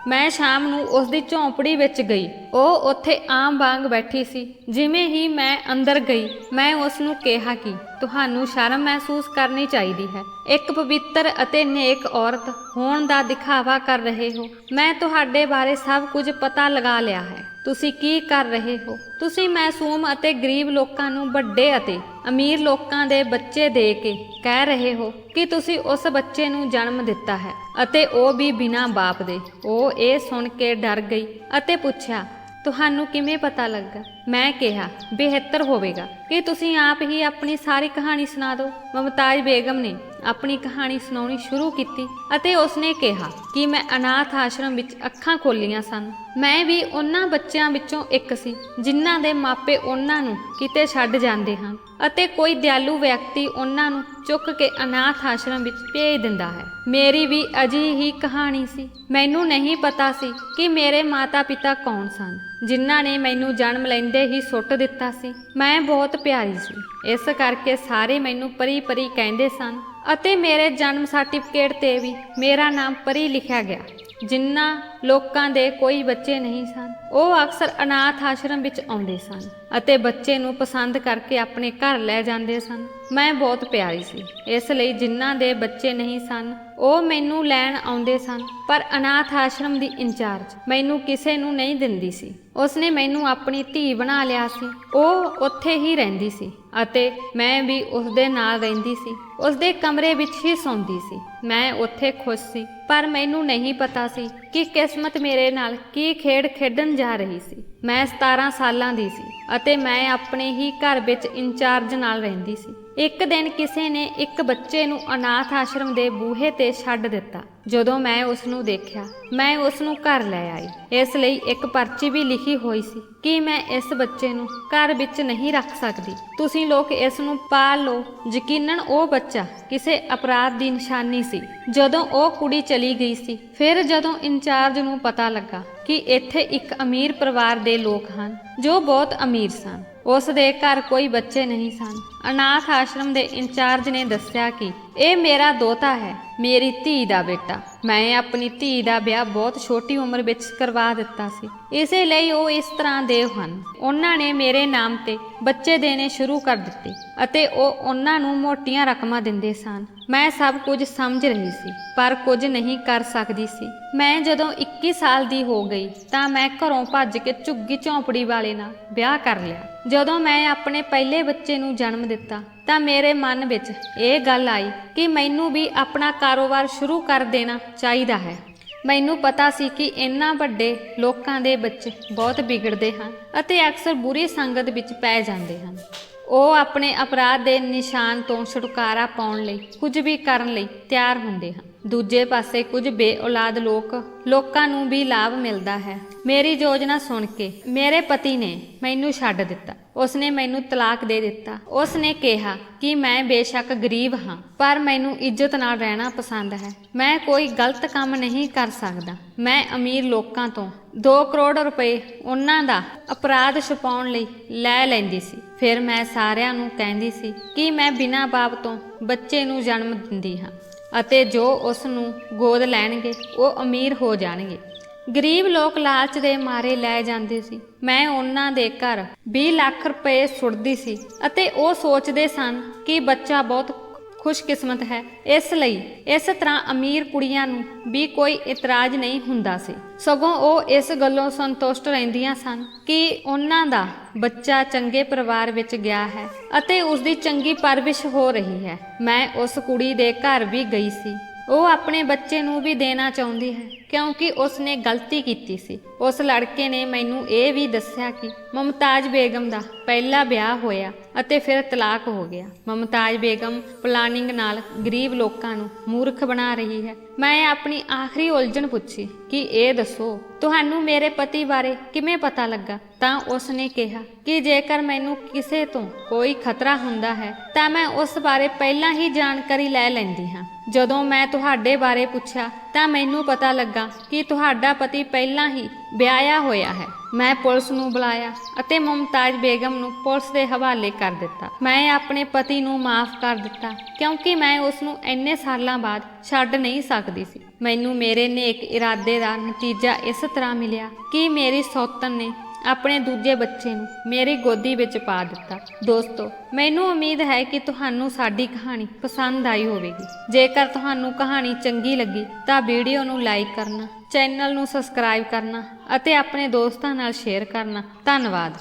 ਮੈਂ ਸ਼ਾਮ ਨੂੰ ਉਸ ਦੀ ਝੌਂਪੜੀ ਵਿੱਚ ਗਈ। ਉਹ ਉੱਥੇ ਆਮ ਵਾਂਗ ਬੈਠੀ ਸੀ। ਜਿਵੇਂ ਹੀ ਮੈਂ ਅੰਦਰ ਗਈ ਮੈਂ ਉਸ ਨੂੰ ਕਿਹਾ ਕਿ ਤੁਹਾਨੂੰ ਸ਼ਰਮ ਮਹਿਸੂਸ ਕਰਨੀ ਚਾਹੀਦੀ ਹੈ। ਇੱਕ ਪਵਿੱਤਰ ਅਤੇ ਨੇਕ ਔਰਤ ਹੋਣ ਦਾ ਦਿਖਾਵਾ ਕਰ ਰਹੇ ਹੋ। ਮੈਂ ਤੁਹਾਡੇ ਬਾਰੇ ਸਭ ਕੁਝ ਪਤਾ ਲਗਾ ਲਿਆ ਹੈ। ਤੁਸੀਂ ਕੀ ਕਰ ਰਹੇ ਹੋ? ਤੁਸੀਂ ਮਾਸੂਮ ਅਤੇ ਗਰੀਬ ਲੋਕਾਂ ਨੂੰ ਵੱਡੇ ਅਤੇ ਅਮੀਰ ਲੋਕਾਂ ਦੇ ਬੱਚੇ ਦੇ ਕੇ ਕਹਿ ਰਹੇ ਹੋ ਕਿ ਤੁਸੀਂ ਉਸ ਬੱਚੇ ਨੂੰ ਜਨਮ ਦਿੱਤਾ ਹੈ ਅਤੇ ਉਹ ਵੀ ਬਿਨਾਂ ਬਾਪ ਦੇ। ਉਹ ਇਹ ਸੁਣ ਕੇ ਡਰ ਗਈ ਅਤੇ ਪੁੱਛਿਆ, ਤੁਹਾਨੂੰ ਕਿਵੇਂ ਪਤਾ ਲੱਗਾ? ਮੈਂ ਕਿਹਾ, ਬਿਹਤਰ ਹੋਵੇਗਾ ਕਿ ਤੁਸੀਂ ਆਪ ਹੀ ਆਪਣੀ ਸਾਰੀ ਕਹਾਣੀ ਸੁਣਾ ਦਿਓ। ਮੁਮਤਾਜ਼ ਬੇਗਮ ਨੇ ਆਪਣੀ ਕਹਾਣੀ ਸੁਣਾਉਣੀ ਸ਼ੁਰੂ ਕੀਤੀ ਅਤੇ ਉਸਨੇ ਕਿਹਾ ਕਿ ਮੈਂ ਅਨਾਥ ਆਸ਼ਰਮ ਵਿੱਚ ਅੱਖਾਂ ਖੋਲੀਆਂ ਸਨ। ਮੈਂ ਵੀ ਉਹਨਾਂ ਬੱਚਿਆਂ ਵਿੱਚੋਂ ਇੱਕ ਸੀ ਜਿਨ੍ਹਾਂ ਦੇ ਮਾਪੇ ਉਹਨਾਂ ਨੂੰ ਕਿਤੇ ਛੱਡ ਜਾਂਦੇ ਹਨ ਅਤੇ ਕੋਈ ਦਿਆਲੂ ਵਿਅਕਤੀ ਉਹਨਾਂ ਨੂੰ ਚੁੱਕ ਕੇ ਅਨਾਥ ਆਸ਼ਰਮ ਵਿੱਚ ਭੇਜ ਦਿੰਦਾ ਹੈ। ਮੇਰੀ ਵੀ ਅਜਿਹੀ ਹੀ ਕਹਾਣੀ ਸੀ। ਮੈਨੂੰ ਨਹੀਂ ਪਤਾ ਸੀ ਕਿ ਮੇਰੇ ਮਾਤਾ ਪਿਤਾ ਕੌਣ ਸਨ ਜਿਨ੍ਹਾਂ ਨੇ ਮੈਨੂੰ ਜਨਮ ਲੈਂਦੇ ਹੀ ਸੁੱਟ ਦਿੱਤਾ ਸੀ। ਮੈਂ ਬਹੁਤ ਪਿਆਰੀ ਸੀ, ਇਸ ਕਰਕੇ ਸਾਰੇ ਮੈਨੂੰ ਪਰੀ ਪਰੀ ਕਹਿੰਦੇ ਸਨ ਅਤੇ ਮੇਰੇ ਜਨਮ ਸਰਟੀਫਿਕੇਟ ਤੇ ਵੀ ਮੇਰਾ ਨਾਮ ਪਰੀ ਲਿਖਿਆ ਗਿਆ। ਜਿਨ੍ਹਾਂ ਲੋਕਾਂ ਦੇ ਕੋਈ ਬੱਚੇ ਨਹੀਂ ਸਨ। ਉਹ ਅਕਸਰ ਅਨਾਥ ਆਸ਼ਰਮ ਵਿੱਚ ਆਉਂਦੇ ਸਨ ਅਤੇ ਬੱਚੇ ਨੂੰ ਪਸੰਦ ਕਰਕੇ ਆਪਣੇ ਘਰ ਲੈ ਜਾਂਦੇ ਸਨ। ਮੈਂ ਬਹੁਤ ਪਿਆਰੀ ਸੀ, ਇਸ ਲਈ ਜਿਨ੍ਹਾਂ ਦੇ ਬੱਚੇ ਨਹੀਂ ਸਨ ਉਹ ਮੈਨੂੰ ਲੈਣ ਆਉਂਦੇ ਸਨ, ਪਰ ਅਨਾਥ ਆਸ਼ਰਮ ਦੀ ਇੰਚਾਰਜ ਮੈਨੂੰ ਕਿਸੇ ਨੂੰ ਨਹੀਂ ਦਿੰਦੀ ਸੀ। ਉਸਨੇ ਮੈਨੂੰ ਆਪਣੀ ਧੀ ਬਣਾ ਲਿਆ ਸੀ। ਉਹ ਉੱਥੇ ਹੀ ਰਹਿੰਦੀ ਸੀ ਅਤੇ ਮੈਂ ਵੀ ਉਸਦੇ ਨਾਲ ਰਹਿੰਦੀ ਸੀ। ਉਸਦੇ ਕਮਰੇ ਵਿੱਚ ਹੀ ਸੌਂਦੀ ਸੀ। ਮੈਂ ਉੱਥੇ ਖੁਸ਼ ਸੀ, ਪਰ ਮੈਨੂੰ ਨਹੀਂ ਪਤਾ ਸੀ ਕਿ ਕਿਸਮਤ ਮੇਰੇ ਨਾਲ ਕੀ ਖੇਡ ਖੇਡਣ ਜਾ ਰਹੀ ਸੀ। ਮੈਂ 17 ਸਾਲਾਂ ਦੀ ਸੀ ਅਤੇ ਮੈਂ ਆਪਣੇ ਹੀ ਘਰ ਵਿੱਚ ਇੰਚਾਰਜ ਨਾਲ ਰਹਿੰਦੀ ਸੀ। ਇੱਕ ਦਿਨ ਕਿਸੇ ਨੇ ਇੱਕ ਬੱਚੇ ਨੂੰ ਅਨਾਥ ਆਸ਼ਰਮ ਦੇ ਬੂਹੇ ਤੇ ਛੱਡ ਦਿੱਤਾ। ਜਦੋਂ ਮੈਂ ਉਸ ਨੂੰ ਦੇਖਿਆ, ਮੈਂ ਉਸ ਨੂੰ ਘਰ ਲੈ ਆਈ। ਇਸ ਲਈ ਇੱਕ ਪਰਚੀ ਵੀ ਲਿਖੀ ਹੋਈ ਸੀ ਕਿ ਮੈਂ ਇਸ ਬੱਚੇ ਨੂੰ ਘਰ ਵਿੱਚ ਨਹੀਂ ਰੱਖ ਸਕਦੀ। ਤੁਸੀਂ ਲੋਕ ਇਸ ਨੂੰ ਪਾਲ ਲਓ। ਯਕੀਨਨ ਉਹ ਬੱਚਾ ਕਿਸੇ ਅਪਰਾਧ ਦੀ ਨਿਸ਼ਾਨੀ ਸੀ। ਜਦੋਂ ਉਹ ਕੁੜੀ ਚਲੀ ਗਈ ਸੀ, ਫਿਰ ਜਦੋਂ ਇੰਚਾਰਜ ਨੂੰ ਪਤਾ ਲੱਗਾ ਕਿ ਇੱਥੇ ਇੱਕ ਅਮੀਰ ਪਰਿਵਾਰ ਦੇ ਲੋਕ ਹਨ ਜੋ ਬਹੁਤ ਅਮੀਰ ਸਨ, ਉਸ ਦੇ ਘਰ ਕੋਈ ਬੱਚੇ ਨਹੀਂ ਸਨ। ਅਨਾਥ ਆਸ਼ਰਮ ਦੇ ਇੰਚਾਰਜ ਨੇ ਦੱਸਿਆ ਕਿ ਇਹ ਮੇਰਾ ਦੋਤਾ ਹੈ, ਮੇਰੀ ਧੀ ਦਾ ਬੇਟਾ। ਮੈਂ ਆਪਣੀ ਧੀ ਦਾ ਵਿਆਹ ਬਹੁਤ ਛੋਟੀ ਉਮਰ ਵਿੱਚ ਕਰਵਾ ਦਿੱਤਾ ਸੀ, ਇਸੇ ਲਈ ਉਹ ਇਸ ਤਰ੍ਹਾਂ ਦੇ ਹਨ। ਉਹਨਾਂ ਨੇ ਮੇਰੇ ਨਾਮ ਤੇ ਬੱਚੇ ਦੇਣੇ ਸ਼ੁਰੂ ਕਰ ਦਿੱਤੇ ਅਤੇ ਉਹ ਉਹਨਾਂ ਨੂੰ ਮੋਟੀਆਂ ਰਕਮਾਂ ਦਿੰਦੇ ਸਨ। ਮੈਂ ਸਭ ਕੁਝ ਸਮਝ ਰਹੀ ਸੀ, ਪਰ ਕੁਝ ਨਹੀਂ ਕਰ ਸਕਦੀ ਸੀ। ਮੈਂ ਜਦੋਂ 21 ਸਾਲ ਦੀ ਹੋ ਗਈ ਤਾਂ ਮੈਂ ਘਰੋਂ ਭੱਜ ਕੇ ਝੁੱਗੀ ਝੌਂਪੜੀ ਵਾਲੇ ਨਾਲ ਵਿਆਹ ਕਰ ਲਿਆ। ਜਦੋਂ ਮੈਂ ਆਪਣੇ ਪਹਿਲੇ ਬੱਚੇ ਨੂੰ ਜਨਮ ਦਿੱਤਾ ਤਾਂ ਮੇਰੇ ਮਨ ਵਿੱਚ ਇਹ ਗੱਲ ਆਈ ਕਿ ਮੈਨੂੰ ਵੀ ਆਪਣਾ ਕਾਰੋਬਾਰ ਸ਼ੁਰੂ ਕਰ ਦੇਣਾ ਚਾਹੀਦਾ ਹੈ। ਮੈਨੂੰ ਪਤਾ ਸੀ ਕਿ ਇੰਨਾ ਵੱਡੇ ਲੋਕਾਂ ਦੇ ਬੱਚੇ ਬਹੁਤ ਵਿਗੜਦੇ ਹਨ ਅਤੇ ਅਕਸਰ ਬੁਰੀ ਸੰਗਤ ਵਿੱਚ ਪੈ ਜਾਂਦੇ ਹਨ। ਉਹ ਆਪਣੇ ਅਪਰਾਧ ਦੇ ਨਿਸ਼ਾਨ ਤੋਂ ਛੁਟਕਾਰਾ ਪਾਉਣ ਲਈ ਕੁਝ ਵੀ ਕਰਨ ਲਈ ਤਿਆਰ ਹੁੰਦੇ ਹਨ। ਦੂਜੇ ਪਾਸੇ ਕੁਝ ਬੇਔਲਾਦ ਲੋਕਾਂ ਨੂੰ ਵੀ ਲਾਭ ਮਿਲਦਾ ਹੈ। ਮੇਰੀ ਯੋਜਨਾ ਸੁਣ ਕੇ ਮੇਰੇ ਪਤੀ ਨੇ ਮੈਨੂੰ ਛੱਡ ਦਿੱਤਾ। ਉਸਨੇ ਮੈਨੂੰ ਤਲਾਕ ਦੇ ਦਿੱਤਾ। ਉਸਨੇ ਕਿਹਾ ਕਿ ਮੈਂ ਬੇਸ਼ੱਕ ਗਰੀਬ ਹਾਂ, ਪਰ ਮੈਨੂੰ ਇੱਜ਼ਤ ਨਾਲ ਰਹਿਣਾ ਪਸੰਦ ਹੈ। ਮੈਂ ਕੋਈ ਗਲਤ ਕੰਮ ਨਹੀਂ ਕਰ ਸਕਦਾ। ਮੈਂ ਅਮੀਰ ਲੋਕਾਂ ਤੋਂ 2 ਕਰੋੜ ਰੁਪਏ ਉਹਨਾਂ ਦਾ ਅਪਰਾਧ ਛੁਪਾਉਣ ਲਈ ਲੈ ਲੈਂਦੀ ਸੀ। ਫਿਰ ਮੈਂ ਸਾਰਿਆਂ ਨੂੰ ਕਹਿੰਦੀ ਸੀ ਕਿ ਮੈਂ ਬਿਨਾਂ ਬਾਪ ਤੋਂ ਬੱਚੇ ਨੂੰ ਜਨਮ ਦਿੰਦੀ ਹਾਂ ਅਤੇ ਜੋ ਉਸ ਨੂੰ ਗੋਦ ਲੈਣਗੇ ਉਹ ਅਮੀਰ ਹੋ ਜਾਣਗੇ। ਗਰੀਬ ਲੋਕ ਲਾਲਚ ਦੇ ਮਾਰੇ ਲੈ ਜਾਂਦੇ ਸੀ। ਮੈਂ ਉਹਨਾਂ ਦੇ ਘਰ 20 ਲੱਖ ਰੁਪਏ ਸੁੱਟਦੀ ਸੀ ਅਤੇ ਉਹ ਸੋਚਦੇ ਸਨ ਕਿ ਬੱਚਾ ਬਹੁਤ ਖੁਸ਼ਕਿਸਮਤ ਹੈ। ਇਸ ਲਈ ਇਸ ਤਰ੍ਹਾਂ ਅਮੀਰ ਕੁੜੀਆਂ ਨੂੰ ਵੀ ਕੋਈ ਇਤਰਾਜ਼ ਨਹੀਂ ਹੁੰਦਾ ਸੀ, ਸਗੋਂ ਉਹ ਇਸ ਗੱਲੋਂ ਸੰਤੁਸ਼ਟ ਰਹਿੰਦੀਆਂ ਸਨ ਕਿ ਉਹਨਾਂ ਦਾ ਬੱਚਾ ਚੰਗੇ ਪਰਿਵਾਰ ਵਿੱਚ ਗਿਆ ਹੈ ਅਤੇ ਉਸ ਦੀ ਚੰਗੀ ਪਰਵਰਿਸ਼ ਹੋ ਰਹੀ ਹੈ। ਮੈਂ ਉਸ ਕੁੜੀ ਦੇ ਘਰ ਵੀ ਗਈ ਸੀ। ਉਹ ਆਪਣੇ ਬੱਚੇ ਨੂੰ ਵੀ ਦੇਣਾ ਚਾਹੁੰਦੀ ਹੈ ਕਿਉਂਕਿ ਉਸਨੇ ਗਲਤੀ ਕੀਤੀ ਸੀ। ਉਸ ਲੜਕੇ ਨੇ ਮੈਨੂੰ ਇਹ ਵੀ ਦੱਸਿਆ ਕਿ ਮੁਮਤਾਜ਼ ਬੇਗਮ ਦਾ ਪਹਿਲਾ ਵਿਆਹ ਹੋਇਆ ਅਤੇ ਫਿਰ ਤਲਾਕ ਹੋ ਗਿਆ। ਮੁਮਤਾਜ਼ ਬੇਗਮ ਪਲਾਨਿੰਗ ਨਾਲ ਗਰੀਬ ਲੋਕਾਂ ਨੂੰ ਮੂਰਖ ਬਣਾ ਰਹੀ ਹੈ। ਮੈਂ ਆਪਣੀ ਆਖਰੀ ਉਲਝਣ ਪੁੱਛੀ ਕਿ ਇਹ ਦੱਸੋ ਤੁਹਾਨੂੰ ਮੇਰੇ ਪਤੀ ਬਾਰੇ ਕਿਵੇਂ ਪਤਾ ਲੱਗਾ? ਤਾਂ ਉਸ ਨੇ ਕਿਹਾ ਕਿ ਜੇਕਰ ਮੈਨੂੰ ਕਿਸੇ ਤੋਂ ਕੋਈ ਖਤਰਾ ਹੁੰਦਾ ਹੈ ਤਾਂ ਮੈਂ ਉਸ ਬਾਰੇ ਪਹਿਲਾਂ ਹੀ ਜਾਣਕਾਰੀ ਲੈ ਲੈਂਦੀ ਹਾਂ। ਜਦੋਂ ਮੈਂ ਤੁਹਾਡੇ ਬਾਰੇ ਪੁੱਛਿਆ ਤਾਂ ਮੈਨੂੰ ਪਤਾ ਲੱਗਾ ਕਿ ਤੁਹਾਡਾ ਪਤੀ ਪਹਿਲਾਂ ਹੀ ਵਿਆਹਿਆ ਹੋਇਆ ਹੈ। ਮੈਂ ਪੁਲਿਸ ਨੂੰ ਬੁਲਾਇਆ ਅਤੇ ਮੁਮਤਾਜ਼ ਬੇਗਮ ਨੂੰ ਪੁਲਿਸ ਦੇ ਹਵਾਲੇ ਕਰ ਦਿੱਤਾ। ਮੈਂ ਆਪਣੇ ਪਤੀ ਨੂੰ ਮਾਫ ਕਰ ਦਿੱਤਾ ਕਿਉਂਕਿ ਮੈਂ ਉਸ ਨੂੰ ਇੰਨੇ ਸਾਲਾਂ ਬਾਅਦ ਛੱਡ ਨਹੀਂ ਸਕਦੀ ਸੀ। ਮੈਨੂੰ ਮੇਰੇ ਨੇਕ ਇਰਾਦੇ ਦਾ ਨਤੀਜਾ ਇਸ ਤਰ੍ਹਾਂ ਮਿਲਿਆ ਕਿ ਮੇਰੀ ਸੌਤਨ ਨੇ ਆਪਣੇ ਦੂਜੇ ਬੱਚੇ ਨੂੰ ਮੇਰੀ ਗੋਦੀ ਵਿੱਚ ਪਾ ਦਿੱਤਾ। ਦੋਸਤੋ, ਮੈਨੂੰ ਉਮੀਦ ਹੈ ਕਿ ਤੁਹਾਨੂੰ ਸਾਡੀ ਕਹਾਣੀ ਪਸੰਦ ਆਈ ਹੋਵੇਗੀ। ਜੇਕਰ ਤੁਹਾਨੂੰ ਕਹਾਣੀ ਚੰਗੀ ਲੱਗੀ ਤਾਂ ਵੀਡੀਓ ਨੂੰ ਲਾਈਕ ਕਰਨਾ, ਚੈਨਲ ਨੂੰ ਸਬਸਕ੍ਰਾਈਬ ਕਰਨਾ ਅਤੇ ਆਪਣੇ ਦੋਸਤਾਂ ਨਾਲ ਸ਼ੇਅਰ ਕਰਨਾ। ਧੰਨਵਾਦ।